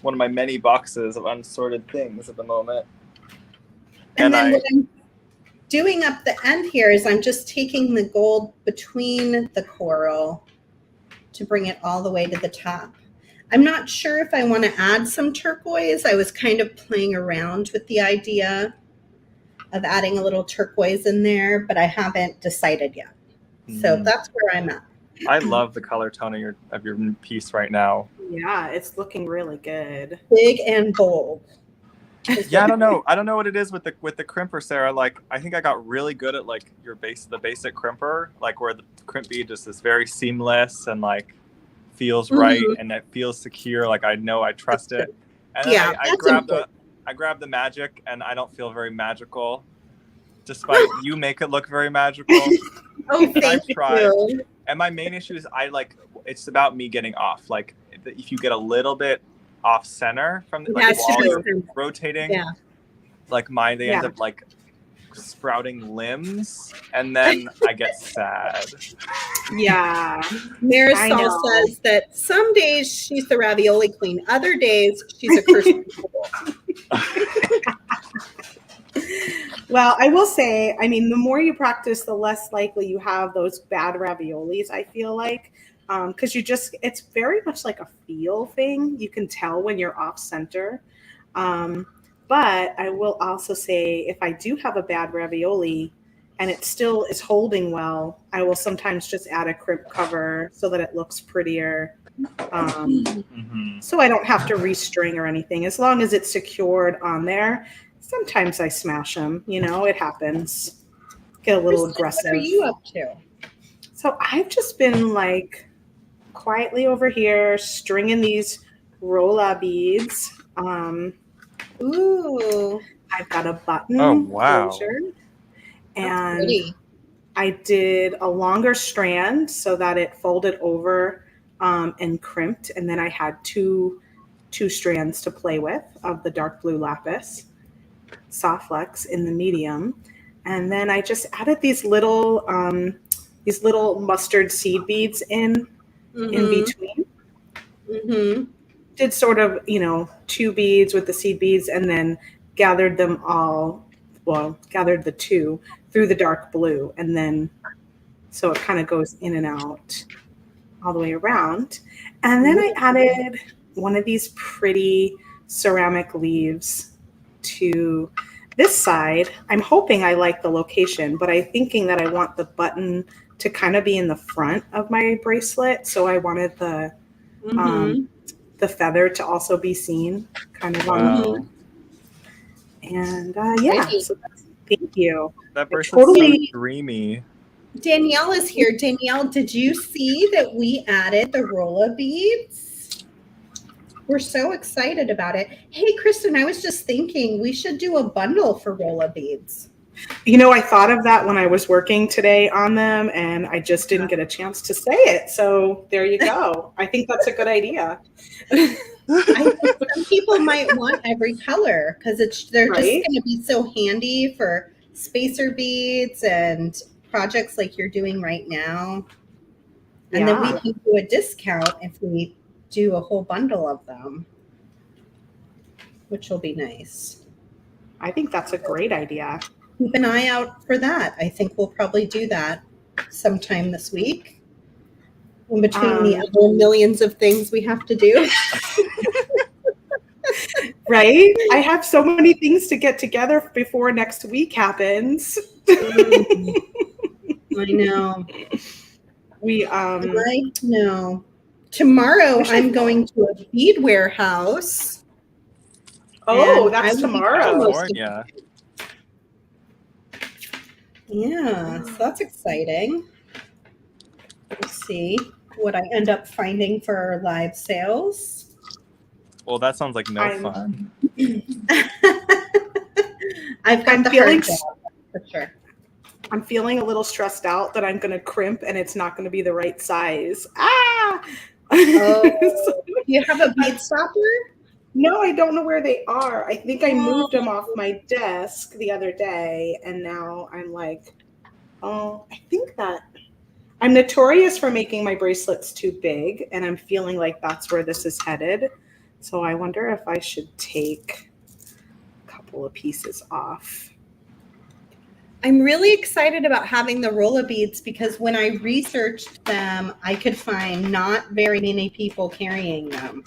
one of my many boxes of unsorted things at the moment. And then what I'm doing up the end here is I'm just taking the gold between the coral to bring it all the way to the top. I'm not sure if I want to add some turquoise. I was kind of playing around with the idea of adding a little turquoise in there, but I haven't decided yet. So that's where I'm at. I love the color tone of your piece right now. Yeah, it's looking really good. Big and bold. Yeah, I don't know what it is with the crimper, Sarah. Like, I think I got really good at like the basic crimper, like where the crimp bead just is very seamless and like feels right and it feels secure. Like I know I trust it. And then I grab the magic and I don't feel very magical, despite you make it look very magical. Oh, thank you. And my main issue is it's about me getting off. Like if you get a little bit off center from while you're rotating, like they end up like sprouting limbs, and then I get sad. Yeah. Marisol says that some days she's the ravioli queen, other days she's a cursed Well, I will say, I mean, the more you practice, the less likely you have those bad raviolis, I feel like. Because it's very much like a feel thing. You can tell when you're off center. But I will also say, if I do have a bad ravioli and it still is holding well, I will sometimes just add a crimp cover so that it looks prettier. So I don't have to restring or anything. As long as it's secured on there. Sometimes I smash them, it happens. Get a little aggressive. What are you up to? So I've just been like quietly over here stringing these rolla beads. Ooh. I've got a button. Oh, wow. Closure, and I did a longer strand so that it folded over and crimped. And then I had two strands to play with of the dark blue lapis. Softflex in the medium, and then I just added these little mustard seed beads in between. Did sort of 2 beads with the seed beads, and then gathered the 2 through the dark blue, and then so it kind of goes in and out all the way around. And then I added one of these pretty ceramic leaves to this side. I'm hoping I like the location, but I'm thinking that I want the button to kind of be in the front of my bracelet. So I wanted the feather to also be seen kind of on and so thank you. That bracelet's so dreamy. Danielle is here. Danielle, did you see that we added the rolla beads? We're so excited about it. Hey, Kristen, I was just thinking we should do a bundle for rolla beads. I thought of that when I was working today on them, and I just didn't get a chance to say it. So there you go. I think that's a good idea. I think some people might want every color because they're just going to be so handy for spacer beads and projects like you're doing right now. And then we can do a discount if we do a whole bundle of them, which will be nice. I think that's a great idea. Keep an eye out for that. I think we'll probably do that sometime this week in between the other millions of things we have to do. Right? I have so many things to get together before next week happens. I know. I know. Tomorrow I'm going to a bead warehouse. Oh, and that's I will be tomorrow. California. Yeah, so that's exciting. We'll see what I end up finding for our live sales. Well, that sounds like no fun. I've got the hard job, for sure. I'm feeling a little stressed out that I'm going to crimp and it's not going to be the right size. Ah! Oh, you have a bead stopper? No, I don't know where they are. I think I moved them off my desk the other day, and now I'm like, oh, I think that I'm notorious for making my bracelets too big, and I'm feeling like that's where this is headed. So I wonder if I should take a couple of pieces off. I'm really excited about having the roller beads because when I researched them, I could find not very many people carrying them.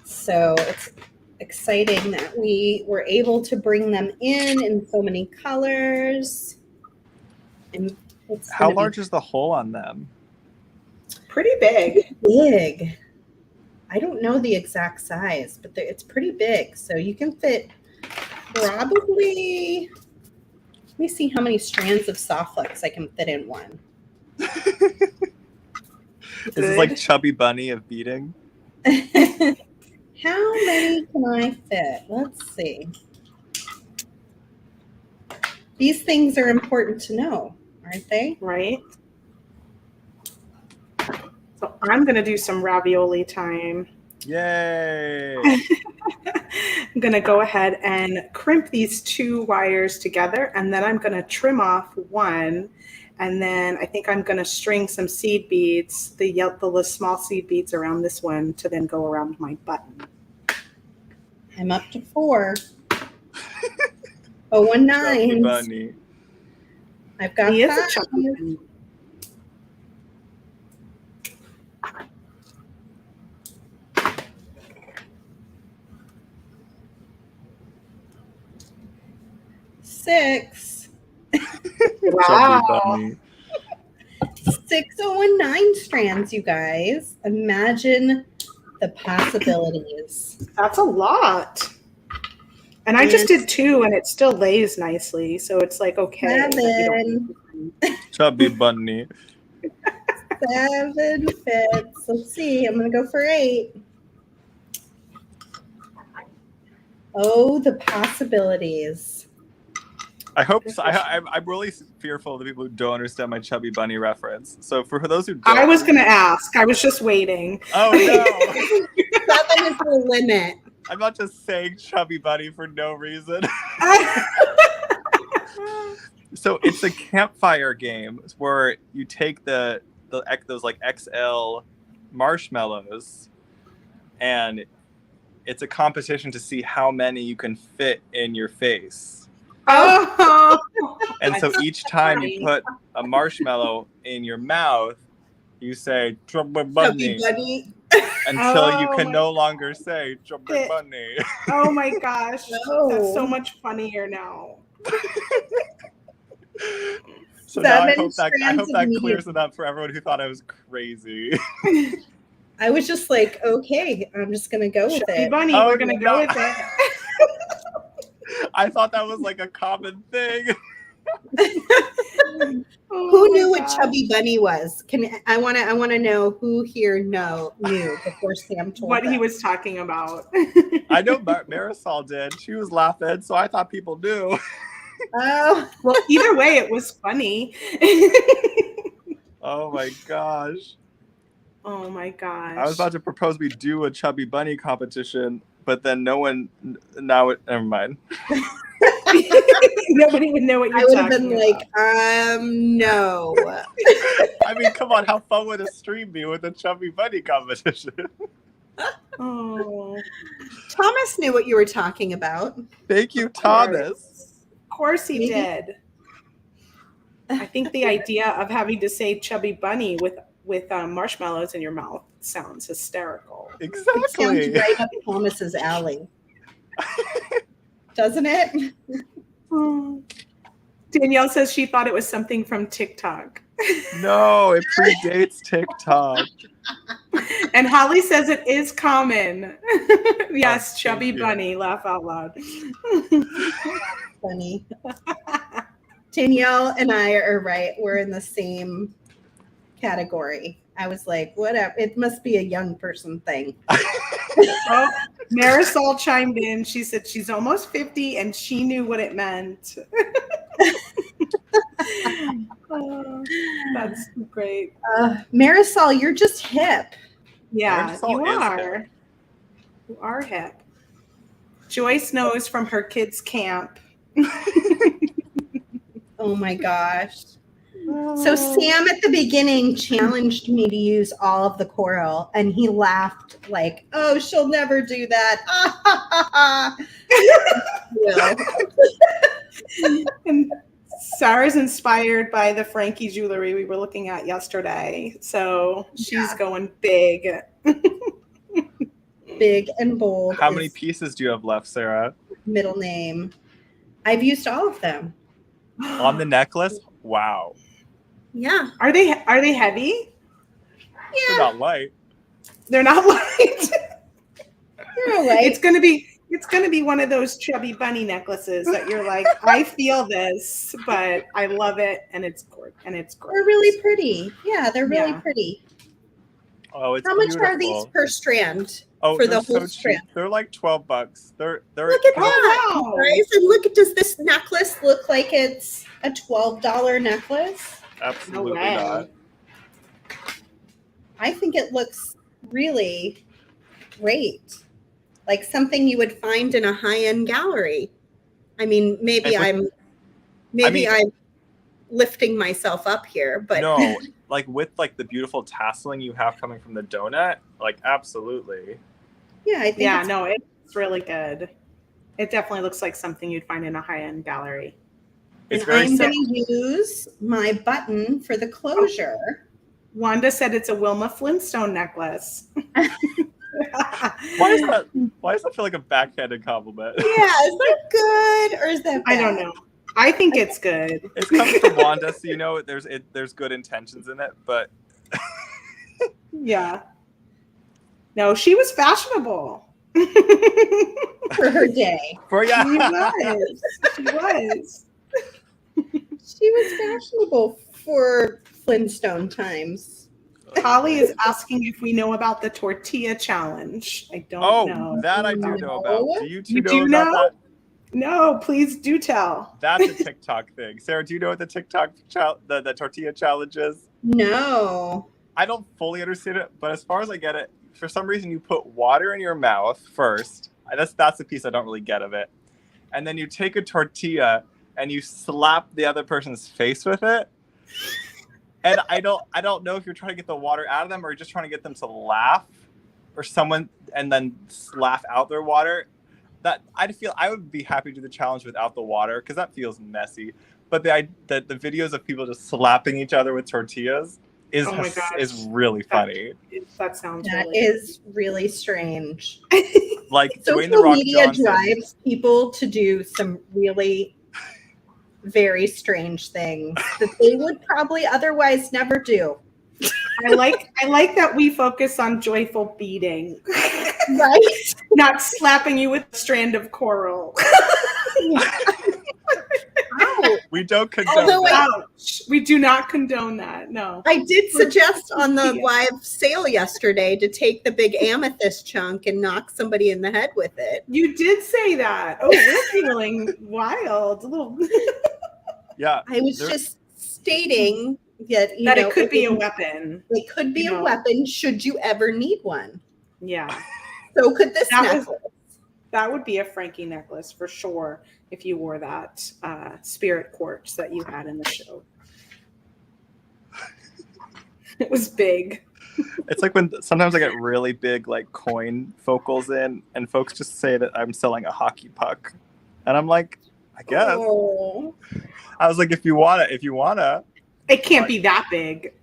So it's exciting that we were able to bring them in so many colors. And how large is the hole on them? Pretty big. Big. I don't know the exact size, but it's pretty big. So you can fit probably, let me see how many strands of soft flex I can fit in one. This is like Chubby Bunny of beading. How many can I fit? Let's see. These things are important to know, aren't they? Right. So I'm going to do some ravioli time. Yay! I'm going to go ahead and crimp these 2 wires together, and then I'm going to trim off one, and then I think I'm going to string some seed beads, the small seed beads around this one to then go around my button. I'm up to 4. 019. Bunny. I've got He is 5. a chubby bunny. Six. Wow. 6019 strands, you guys. Imagine the possibilities. That's a lot. And I just did 2 and it still lays nicely. So it's like, okay. 7. Chubby Bunny. 7 fits. Let's see. I'm going to go for 8. Oh, the possibilities. I hope so. I'm really fearful of the people who don't understand my Chubby Bunny reference. So for those who don't, I was going to ask. I was just waiting. Oh no! 7 is the limit. I'm not just saying Chubby Bunny for no reason. So it's a campfire game where you take those like XL marshmallows, and it's a competition to see how many you can fit in your face. Oh. And so each time you put a marshmallow in your mouth, you say Chubby Bunny until you can no longer say Chubby Bunny. Oh my gosh. No. That's so much funnier now. So now I hope that clears it up for everyone who thought I was crazy. I was just like, okay, I'm just gonna go with Chubby it. Bunny, we're gonna go with it. I thought that was like a common thing. Who knew what Chubby Bunny was? I want to know who here knew before Sam told what them. he was talking about. I know Marisol did. She was laughing, so I thought people knew. Oh, well, either way, it was funny. Oh my gosh. Oh my gosh. I was about to propose we do a Chubby Bunny competition, but then no one. Never mind. Nobody would know what you're talking about. I would have been like, no. I mean, come on, how fun would a stream be with a Chubby Bunny competition? Oh. Thomas knew what you were talking about. Thank you, Thomas. Of course he did. I think the idea of having to say Chubby Bunny with marshmallows in your mouth sounds hysterical. Exactly. It sounds right up Thomas's alley. Doesn't it? Danielle says she thought it was something from TikTok. No, it predates TikTok. And Holly says it is common. Yes, Oh, chubby thank you. bunny, laugh out loud. Funny. Danielle and I are right. We're in the same category. I was like, whatever. It must be a young person thing. Oh, Marisol chimed in. She said she's almost 50 and she knew what it meant. Oh, that's great. Marisol, you're just hip. Yeah, Marisol you is are. hip. You are hip. Joyce knows from her kids' camp. Oh my gosh. So Sam at the beginning challenged me to use all of the coral, and he laughed like, "Oh, she'll never do that." And Sarah's inspired by the Frankie jewelry we were looking at yesterday. So she's going big. Big and bold. How many pieces do you have left, Sarah? Middle name. I've used all of them. On the necklace? Wow. Yeah. Are they heavy? They're not light. They're not light. You're all right. It's gonna be one of those chubby bunny necklaces that you're like, I feel this, but I love it, and it's gorgeous. They're really pretty. Yeah, they're really pretty. Oh, it's How much beautiful. are these per strand? Oh, for they're the whole so strand? cheap. They're like $12. They're Look at that, wow. guys! And look at, does this necklace look like it's a $12 necklace? absolutely No way. not. I think it looks really great, like something you would find in a high-end gallery. I mean, maybe I'm lifting myself up here, but No, like with like the beautiful tasseling you have coming from the donut, like absolutely. yeah, I think it's really good. It definitely looks like something you'd find in a high-end gallery. It's and very I'm going to use my button for the closure. Wanda said it's a Wilma Flintstone necklace. Why does that feel like a backhanded compliment? Yeah, is that good or is that bad? I don't know. I think it's good. It's coming from Wanda, so you know there's good intentions in it, but Yeah. No, she was fashionable. For her day. She was. She was fashionable for Flintstone times. Holly is asking if we know about the tortilla challenge. I don't know. That I do know about. Do you two You know do about know? that? No, please do tell. That's a TikTok thing. Sarah, do you know what the TikTok the tortilla challenge is? No. I don't fully understand it, but as far as I get it, for some reason you put water in your mouth first. That's the piece I don't really get of it. And then you take a tortilla and you slap the other person's face with it. And I don't know if you're trying to get the water out of them or you're just trying to get them to laugh or someone and then laugh out their water. That I would be happy to do the challenge without the water because that feels messy. But the videos of people just slapping each other with tortillas is really funny. That sounds That really is really strange. Like Dwayne the Social Rock media Johnson. drives people to do some really very strange things that they would probably otherwise never do. I like that we focus on joyful beading. Right? Not slapping you with a strand of coral. We don't condone that. Ouch. We do not condone that. No. I did suggest on the live sale yesterday to take the big amethyst chunk and knock somebody in the head with it. You did say that. Oh, we're feeling wild. A little. Yeah. I was just stating that it could be a weapon. It could be a weapon should you ever need one. Yeah. So could this necklace. That would be a Frankie necklace for sure if you wore that spirit quartz that you had in the show. It was big. It's like when sometimes I get really big like coin focals in and folks just say that I'm selling a hockey puck. And I'm like, I guess. Oh. I was like, if you wanna. It can't be that big.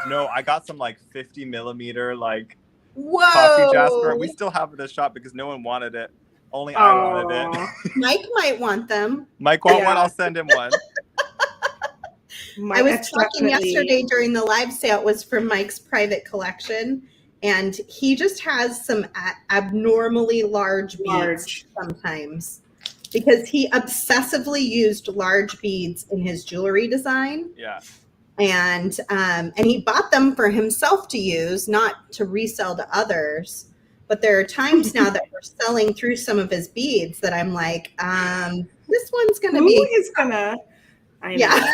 No, I got some like 50 millimeter like Whoa. coffee jasper. We still have it in the shop because no one wanted it. Only I wanted it. Mike might want them. Mike want one? I'll send him one. I was talking yesterday during the live sale. It was from Mike's private collection. And he just has some abnormally large beads sometimes because he obsessively used large beads in his jewelry design. Yeah. And he bought them for himself to use, not to resell to others. But there are times now that we're selling through some of his beads that I'm like, this one's going to be. Who is going to? Yeah.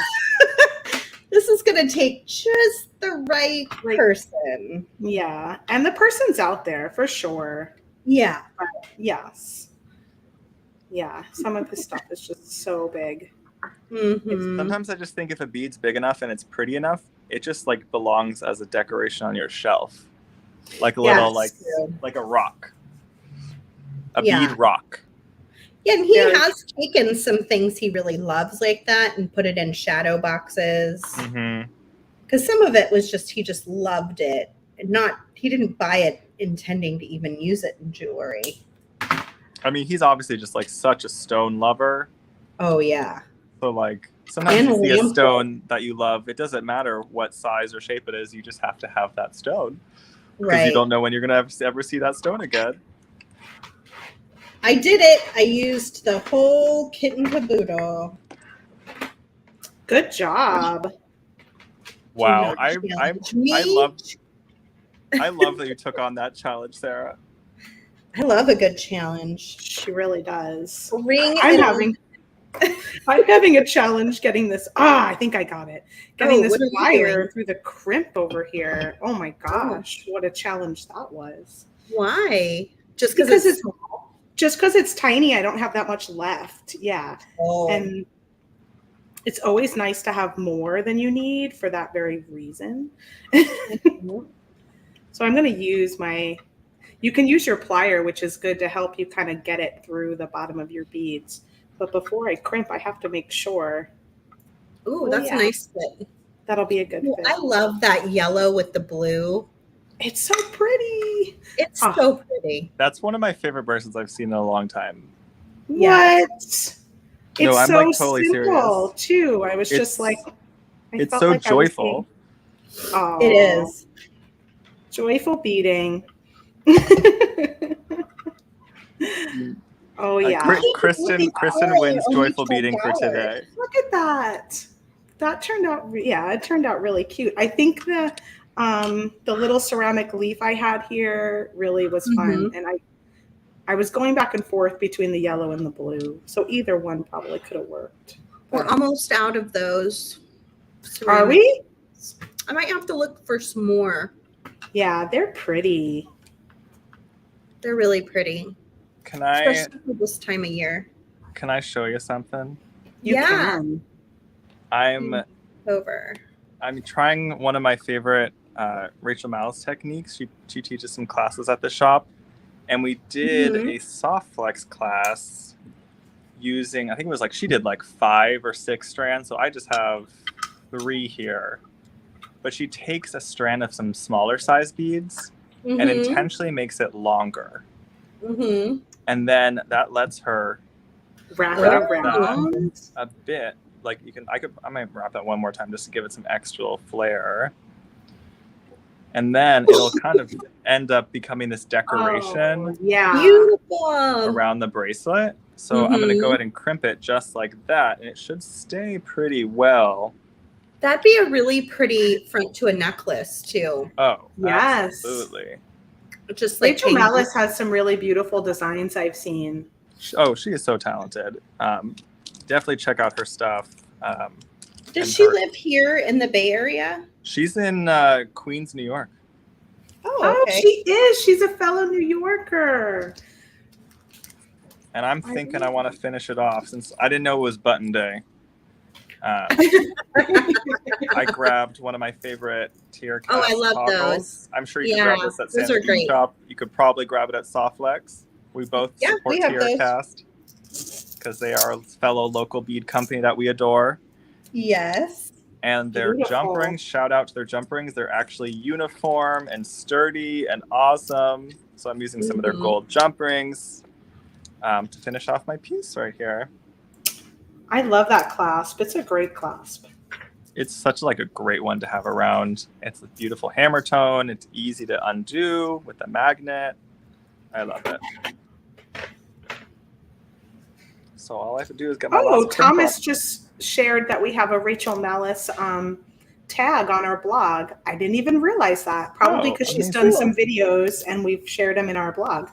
This is going to take just the right person. Yeah. And the person's out there for sure. Yeah. But yes. Yeah. Some of his stuff is just so big. Mm-hmm. Sometimes I just think if a bead's big enough and it's pretty enough, it just like belongs as a decoration on your shelf. Like a little, like a rock. A bead rock. Yeah, and he has taken some things he really loves like that and put it in shadow boxes. Because some of it was just, he just loved it. He didn't buy it intending to even use it in jewelry. I mean, he's obviously just like such a stone lover. Oh, yeah. So like, sometimes you see a stone that you love. It doesn't matter what size or shape it is. You just have to have that stone. Because you don't know when you're going to ever see that stone again. I did it. I used the whole kit and caboodle. Good job. Wow. I love that you took on that challenge, Sarah. I love a good challenge. She really does. I'm having a challenge getting this. I think I got it. Getting this wire through the crimp over here. Oh my gosh. What a challenge that was. Why? Just because it's small. Just because it's tiny, I don't have that much left. Yeah. And it's always nice to have more than you need for that very reason. So I'm going to use you can use your plier, which is good to help you kind of get it through the bottom of your beads. But before I crimp, I have to make sure. Ooh, that's a nice fit. That'll be a good fit. I love that yellow with the blue. It's so pretty. It's so pretty. That's one of my favorite bracelets I've seen in a long time. What? It's I'm so like totally simple, serious. Too. I was just like, it's so joyful. It is. Joyful beading. Oh yeah. Kristen wins joyful beading for today. Look at that. That turned out it turned out really cute. I think the little ceramic leaf I had here really was fun. And I was going back and forth between the yellow and the blue. So either one probably could have worked. We're almost out of those. Are we? I might have to look for some more. Yeah, they're pretty. They're really pretty. Especially for this time of year. Can I show you something? You can. I'm trying one of my favorite Rachel Malice techniques. She teaches some classes at the shop. And we did a soft flex class using, I think it was like, she did like 5 or 6 strands. So I just have 3 here. But she takes a strand of some smaller size beads and intentionally makes it longer. And then that lets her wrap it around a bit. Like I might wrap that one more time just to give it some extra flair. And then it'll kind of end up becoming this decoration beautiful around the bracelet. So I'm going to go ahead and crimp it just like that. And it should stay pretty well. That'd be a really pretty front to a necklace too. Oh, yes. Absolutely. Just like Rachel Malice has some really beautiful designs I've seen. Oh, she is so talented. Definitely check out her stuff. Does she live here in the Bay Area? She's in Queens, New York. Oh, okay. She is. She's a fellow New Yorker. And I'm thinking I want to finish it off since I didn't know it was button day. I grabbed one of my favorite tier cast I love toggles. those. I'm sure you can grab this at Sam's Bead Shop. You could probably grab it at Softlex. We both support Tier Cast because they are a fellow local bead company that we adore. Yes. And their jump rings, shout out to their jump rings. They're actually uniform and sturdy and awesome. So I'm using some of their gold jump rings. to finish off my piece right here. I love that clasp. It's a great clasp. It's such like a great one to have around. It's a beautiful hammer tone. It's easy to undo with the magnet. I love it. So all I have to do is get my last crimp Thomas off. just shared that we have a Rachel Mellis tag on our blog. I didn't even realize that. Probably because she's done some videos and we've shared them in our blog.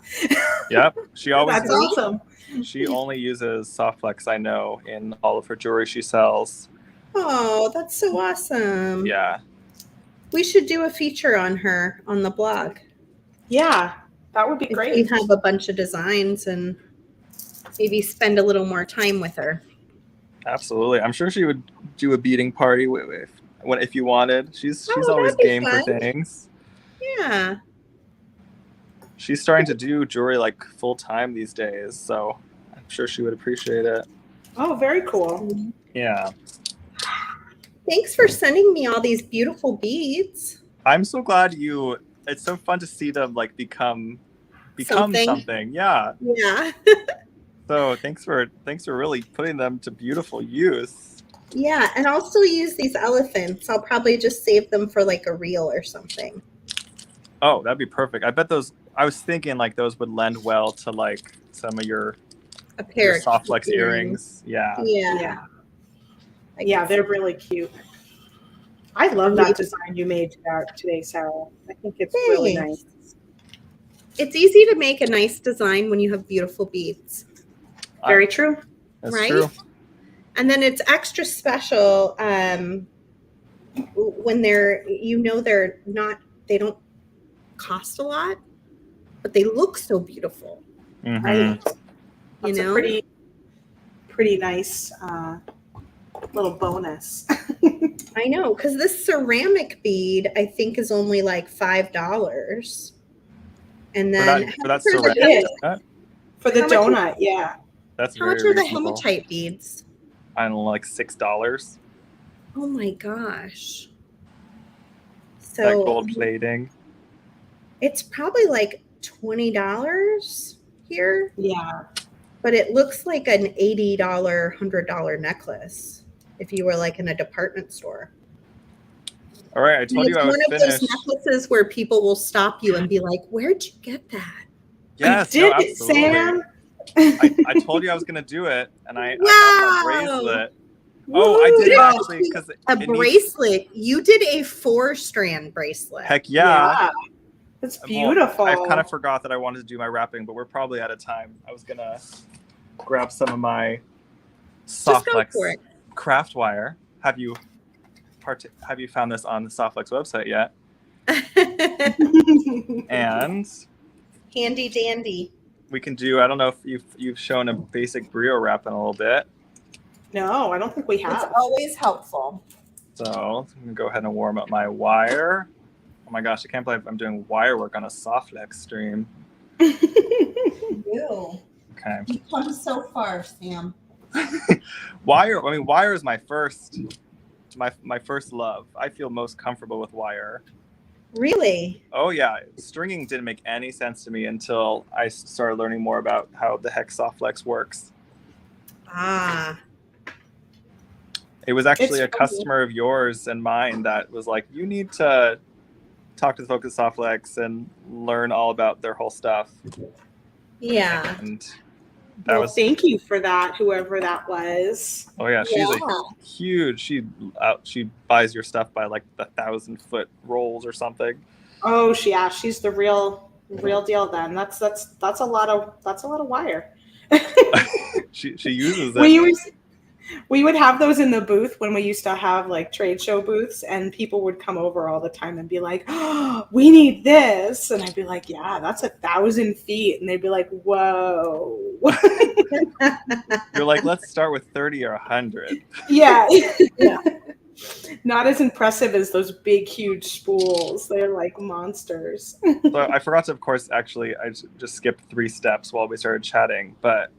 Yep. She always That's awesome. She only uses soft flex, I know, in all of her jewelry she sells. Oh, that's so awesome. Yeah. We should do a feature on her on the blog. Yeah, that would be great. We have a bunch of designs and maybe spend a little more time with her. Absolutely. I'm sure she would do a beading party if you wanted. She's always game for things. Yeah. She's starting to do jewelry like full time these days, so I'm sure she would appreciate it. Oh, very cool. Yeah. Thanks for sending me all these beautiful beads. I'm so glad it's so fun to see them like become something. Yeah. Yeah. So thanks for really putting them to beautiful use. Yeah, and I'll still use these elephants. I'll probably just save them for like a reel or something. Oh, that'd be perfect. I bet I was thinking like those would lend well to like some of your soft flex earrings. Yeah. Yeah. Yeah, they're really cute. I love that design you made today, Sarah. I think it's really nice. It's easy to make a nice design when you have beautiful beads. Very true. That's true. And then it's extra special when they don't cost a lot, but they look so beautiful. Mm-hmm. Right? That's a pretty nice little bonus. I know, because this ceramic bead I think is only like $5, and then for that ceramic for the donut, yeah. That's how much are the hematite beads? I don't know, like $6. Oh my gosh! So that gold plating. It's probably like $20 here. Yeah, but it looks like an $80, $100 necklace if you were like in a department store. All right, I told you I was finished. One of those necklaces where people will stop you and be like, "Where'd you get that?" Yes, I did it, Sam. I told you I was going to do it, and I got my bracelet. Oh, I did it actually because bracelet. You did a 4-strand bracelet. Heck yeah. It's beautiful. Well, I kind of forgot that I wanted to do my wrapping, but we're probably out of time. I was gonna grab some of my Softflex craft wire. Have you found this on the Softflex website yet? And handy dandy. We can do. I don't know if you've shown a basic brio wrap in a little bit. No, I don't think we have. It's always helpful. So I'm gonna go ahead and warm up my wire. Oh my gosh, I can't believe I'm doing wire work on a Softflex stream. You. Okay. You've come so far, Sam. Wire is my first love. I feel most comfortable with wire. Really? Oh yeah. Stringing didn't make any sense to me until I started learning more about how the heck Softflex works. Ah. It was actually a customer of yours and mine that was like, you need to talk to the folks at Softflex and learn all about their whole stuff. Yeah. And thank you for that, whoever that was. Oh yeah, she's a huge. She buys your stuff by like the 1,000-foot rolls or something. Oh, she's the real deal. Then that's a lot of wire. she uses it. We would have those in the booth when we used to have like trade show booths, and people would come over all the time and be like, "Oh, we need this," and I'd be like, "Yeah, that's 1,000 feet," and they'd be like, "Whoa." You're like, let's start with 30 or 100. Yeah. Not as impressive as those big, huge spools. They're like monsters. So I forgot to, of course, actually, I just skipped 3 steps while we started chatting, but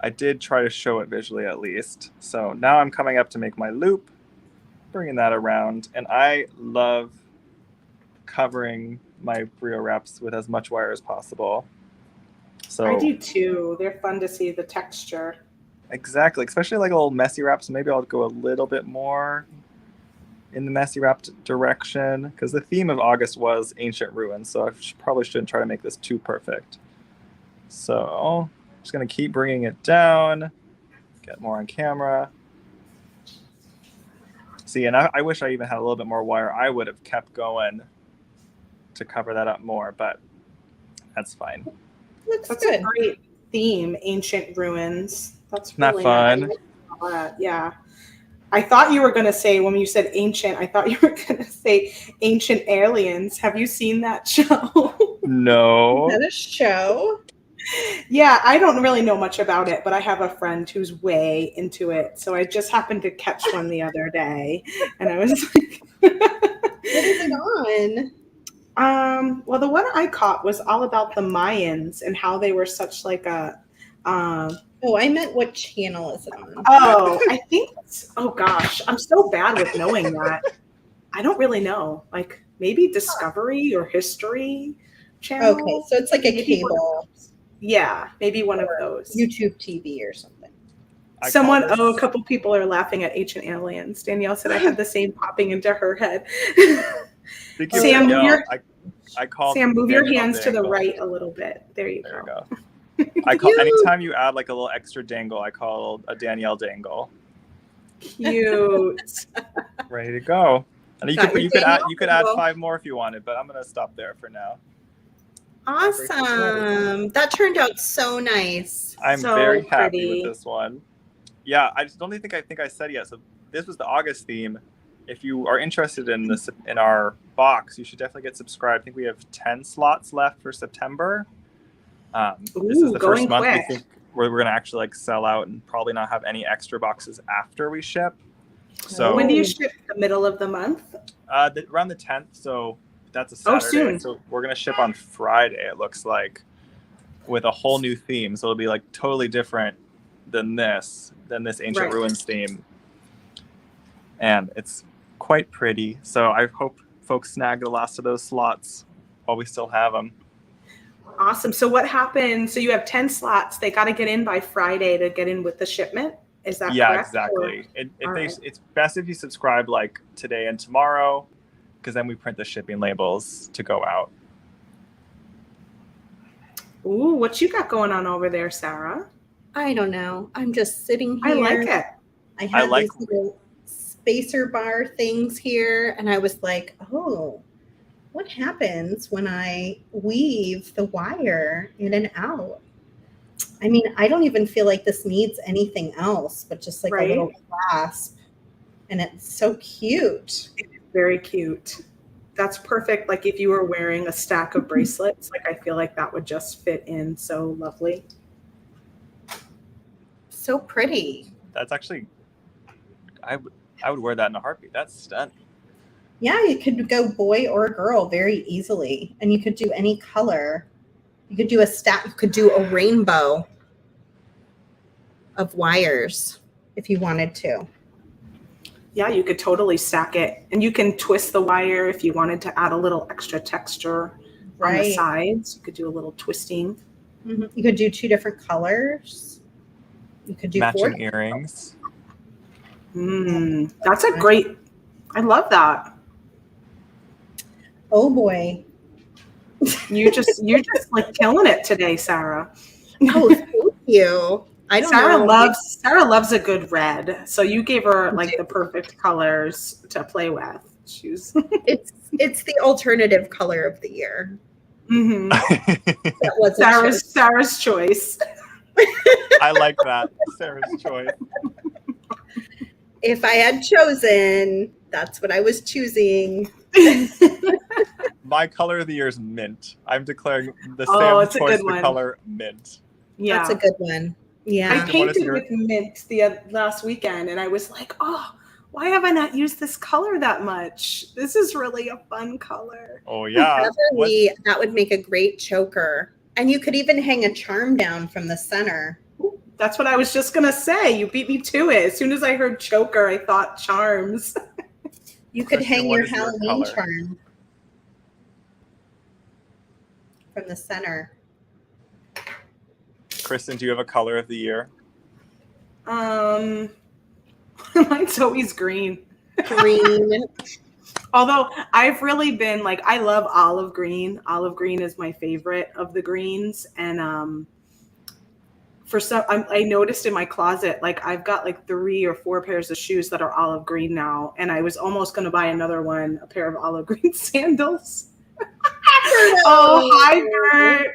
I did try to show it visually at least. So now I'm coming up to make my loop, bringing that around, and I love covering my brio wraps with as much wire as possible. So I do too. They're fun to see the texture. Exactly, especially like a little messy wrap. So maybe I'll go a little bit more in the messy wrap direction because the theme of August was ancient ruins. So I probably shouldn't try to make this too perfect. So I'm just going to keep bringing it down, get more on camera. See, and I wish I even had a little bit more wire. I would have kept going to cover that up more, but that's fine. Looks That's good. a great theme, ancient ruins. That's Not really fun. Nice. Yeah. I thought you were going to say, when you said ancient, I thought you were going to say Ancient Aliens. Have you seen that show? No. Is that a show? Yeah, I don't really know much about it, but I have a friend who's way into it. So I just happened to catch one the other day, and I was like, What is it on? well, the one I caught was all about the Mayans and how they were such like a, Oh, I meant what channel is it on? oh, I think oh gosh, I'm so bad with knowing that. I don't really know. Like maybe Discovery or History Channel. Okay, so it's like a Maybe cable. Yeah, maybe one of those. YouTube TV or something. A couple people are laughing at Ancient Aliens. Danielle said I had the same popping into her head. Sam, move your hands to the right a little bit. There you go. Anytime you add like a little extra dangle, I call a Danielle dangle. Cute. Ready to go. And you could add 5 more if you wanted, but I'm gonna stop there for now. Awesome. That turned out so nice. I'm very happy with this one. Yeah, I just don't think I said yet. So this was the August theme. If you are interested in this in our box, you should definitely get subscribed. I think we have 10 slots left for September. This is the first month we think we're going to actually like sell out and probably not have any extra boxes after we ship. So when do you ship? The middle of the month? Around the 10th. So that's a Saturday. Soon. So we're going to ship on Friday, it looks like, with a whole new theme. So it'll be like totally different than this ancient ruins theme. And it's quite pretty. So I hope folks snag the last of those slots while we still have them. Awesome. So what happens? So you have 10 slots. They got to get in by Friday to get in with the shipment. Is that correct? Yeah, exactly. It's best if you subscribe like today and tomorrow, because then we print the shipping labels to go out. Ooh, what you got going on over there, Sarah? I don't know. I'm just sitting here. I like it. I have these little spacer bar things here, and I was like, oh, what happens when I weave the wire in and out? I mean, I don't even feel like this needs anything else, but just like a little clasp. And it's so cute. It's very cute. That's perfect. Like if you were wearing a stack of bracelets, like I feel like that would just fit in so lovely. So pretty. That's actually, I would wear that in a heartbeat. That's stunning. Yeah, you could go boy or girl very easily, and you could do any color. You could do a stack. You could do a rainbow of wires if you wanted to. Yeah, you could totally stack it, and you can twist the wire if you wanted to add a little extra texture on the sides. You could do a little twisting. Mm-hmm. You could do 2 different colors. You could do matching earrings. That's a great. I love that. Oh boy. You're just like killing it today, Sarah. Oh, thank you. I don't know. Sarah loves a good red. So you gave her like the perfect colors to play with. It's the alternative color of the year. Mm-hmm. That wasn't Sarah's choice. I like that. Sarah's choice. If I had chosen, that's what I was choosing. My color of the year is mint. I'm declaring the Sam choice the color mint. Yeah, that's a good one. Yeah, I painted with mint the last weekend, and I was like, oh, why have I not used this color that much? This is really a fun color. Oh yeah, that would make a great choker, and you could even hang a charm down from the center. That's what I was just gonna say. You beat me to it. As soon as I heard choker, I thought charms. You could hang your Halloween charm from the center. Kristen, do you have a color of the year? Mine's always green. Green. Although I've really been like, I love olive green. Olive green is my favorite of the greens. And I noticed in my closet, like I've got like 3 or 4 pairs of shoes that are olive green now. And I was almost going to buy another one, a pair of olive green sandals. Oh, hi,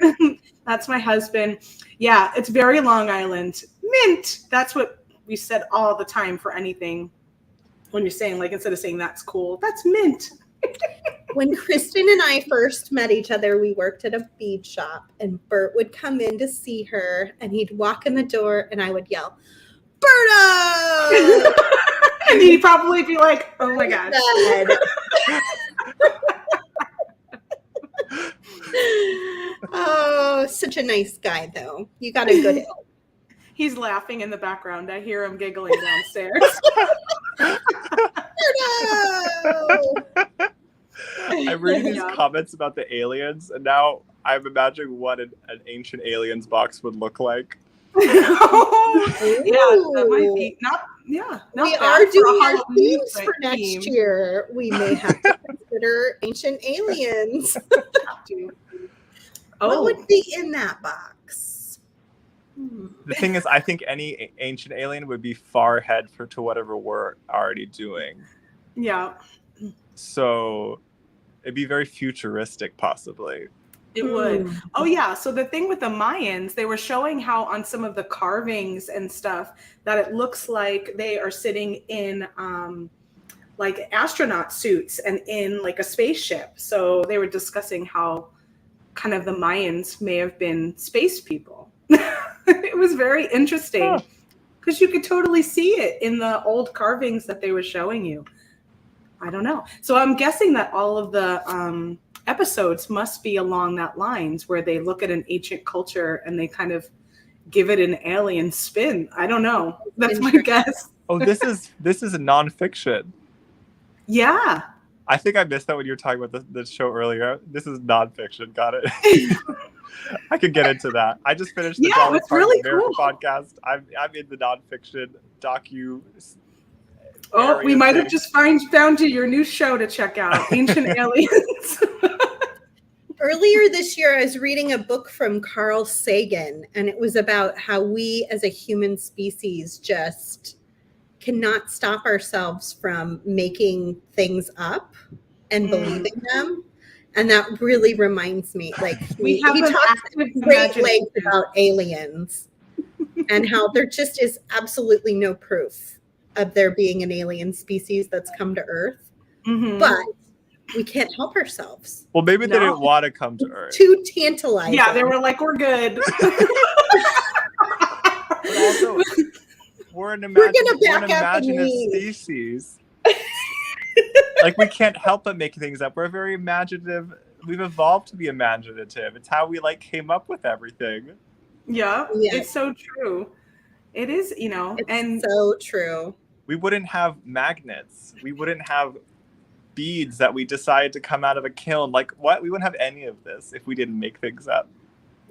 Bert. That's my husband. Yeah, it's very Long Island. Mint. That's what we said all the time for anything. When you're saying, like, instead of saying that's cool, that's mint. When Kristen and I first met each other, we worked at a bead shop, and Bert would come in to see her, and he'd walk in the door, and I would yell, Berto! And he'd probably be like, oh my gosh. Oh, such a nice guy, though. You got a good help. He's laughing in the background. I hear him giggling downstairs. I'm reading these comments about the aliens, and now I'm imagining what an ancient aliens box would look like. Yeah, that might be not We bad are for doing a our Halloween themes for next theme. year. We may have to consider ancient aliens. What would be in that box? The thing is, I think any ancient alien would be far ahead to whatever we're already doing. Yeah. So it'd be very futuristic, possibly. It would. Oh, yeah. So the thing with the Mayans, they were showing how on some of the carvings and stuff that it looks like they are sitting in like astronaut suits and in like a spaceship. So they were discussing how kind of the Mayans may have been space people. It was very interesting because you could totally see it in the old carvings that they were showing you. I don't know. So I'm guessing that all of the episodes must be along that lines where they look at an ancient culture and they kind of give it an alien spin. I don't know. That's my guess. Oh, this is a nonfiction. Yeah. I think I missed that when you were talking about the show earlier. This is nonfiction. Got it. I could get into that. I just finished the Dolly it's really Parton cool. podcast. I'm in the nonfiction docu. Oh, we might have just found you your new show to check out, Ancient Aliens. Earlier this year, I was reading a book from Carl Sagan, and it was about how we as a human species just cannot stop ourselves from making things up and believing them. And that really reminds me, like he talks great length about aliens and how there just is absolutely no proof of there being an alien species that's come to Earth. But we can't help ourselves. Well, maybe they didn't want to come to Earth. Too tantalizing. Yeah, they were like, we're good. But also, we're an imaginative species. Like, we can't help but make things up. We're very imaginative. We've evolved to be imaginative. It's how we came up with everything. Yeah, it's so true. It is, it's so true. We wouldn't have magnets. We wouldn't have beads that we decided to come out of a kiln. Like, what? We wouldn't have any of this if we didn't make things up.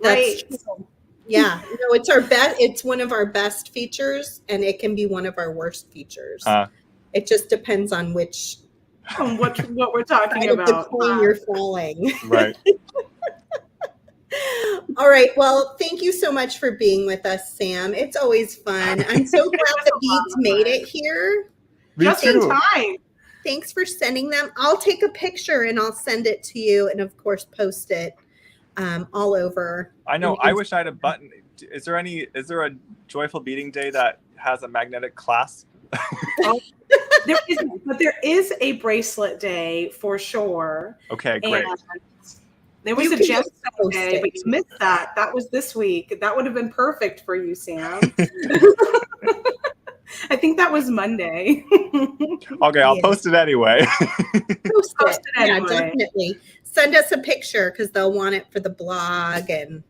That's true. Yeah, it's our best. It's one of our best features, and it can be one of our worst features. It just depends on which. On what we're talking about. The plane you're falling. Right. All right. Well, thank you so much for being with us, Sam. It's always fun. I'm so glad the beads made it here. Just in time. Thanks for sending them. I'll take a picture and I'll send it to you, and of course post it all over. I know. I wish I had a button. Is there a joyful beading day that has a magnetic clasp? There isn't, but there is a bracelet day for sure. Okay, great. And there was a gemstone day, but you missed that. That was this week. That would have been perfect for you, Sam. I think that was Monday. Okay, I'll post it anyway. Post it anyway. Yeah, definitely. Send us a picture because they'll want it for the blog and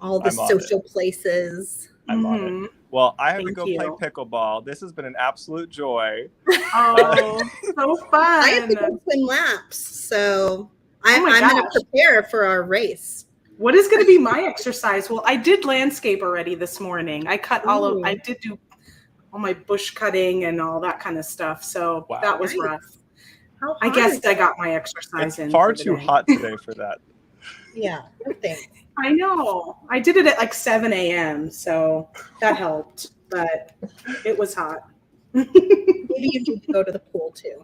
all the social places. I'm on it. Well, I have to go play pickleball. This has been an absolute joy. Oh, so fun. I have to go swim laps, so I'm going to prepare for our race. What is going to be my exercise? Well, I did landscape already this morning. I did do all my bush cutting and all that kind of stuff. So that was rough. I guess I got my exercise in. It's far too hot today for that. Yeah, thanks. I know. I did it at like 7 a.m. So that helped, but it was hot. Maybe you need to go to the pool too.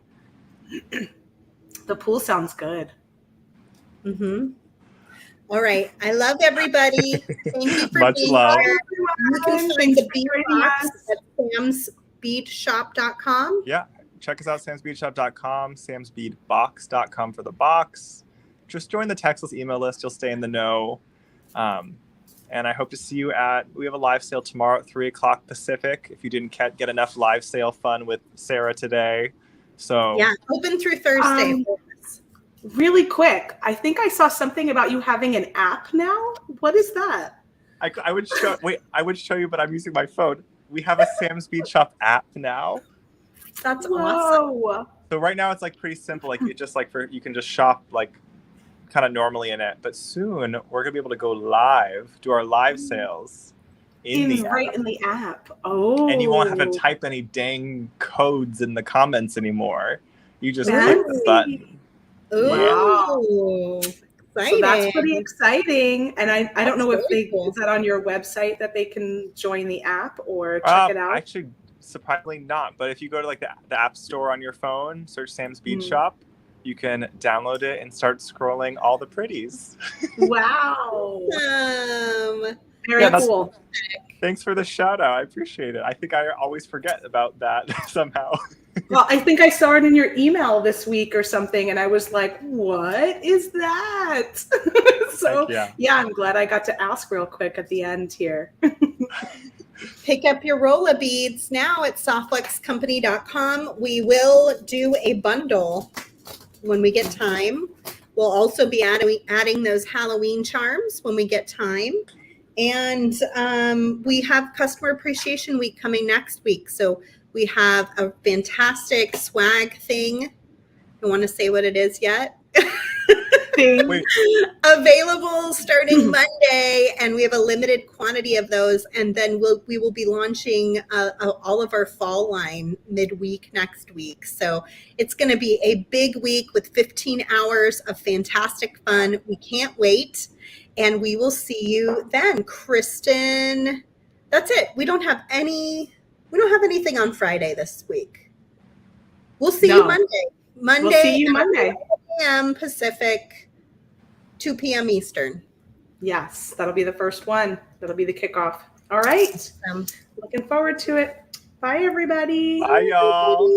The pool sounds good. Mm-hmm. All right. I love everybody. Thank you for Much being love. here. You can find the Bead box at samsbeadshop.com. Yeah. Check us out, samsbeadshop.com, samsbeadbox.com for the box. Just join the textless email list. You'll stay in the know. And I hope to see you we have a live sale tomorrow at 3 o'clock Pacific. If you didn't get enough live sale fun with Sarah today. So yeah, open through Thursday. Really quick, I think I saw something about you having an app now. What is that? I would show you, but I'm using my phone. We have a Sam's Bead Shop app now. That's awesome. So right now it's like pretty simple. Like it just like you can just shop like kind of normally in it. But soon we're gonna be able to go live, do our live sales in the app. Oh. And you won't have to type any dang codes in the comments anymore. You just click the button. Ooh, wow. So that's pretty exciting. And I don't know if is that on your website that they can join the app or check it out? Actually, surprisingly not. But if you go to like the app store on your phone, search Sam's Bead Shop, you can download it and start scrolling all the pretties. Wow. Very cool. Thanks for the shout out. I appreciate it. I think I always forget about that somehow. Well, I think I saw it in your email this week or something, and I was like, what is that? So, yeah, I'm glad I got to ask real quick at the end here. Pick up your rolla beads now at softflexcompany.com. We will do a bundle when we get time. We'll also be adding those Halloween charms when we get time. And we have Customer Appreciation Week coming next week. So we have a fantastic swag thing. I don't want to say what it is yet. Available starting Monday, and we have a limited quantity of those. And then we will be launching all of our fall line midweek next week. So it's going to be a big week with 15 hours of fantastic fun. We can't wait. And we will see you then. Kristen, that's it. We don't have anything on Friday this week. We'll see you Monday. We'll see you Monday. 4 p.m. Pacific, 2 p.m. Eastern. Yes, that'll be the first one. That'll be the kickoff. All right. Looking forward to it. Bye, everybody. Bye, y'all.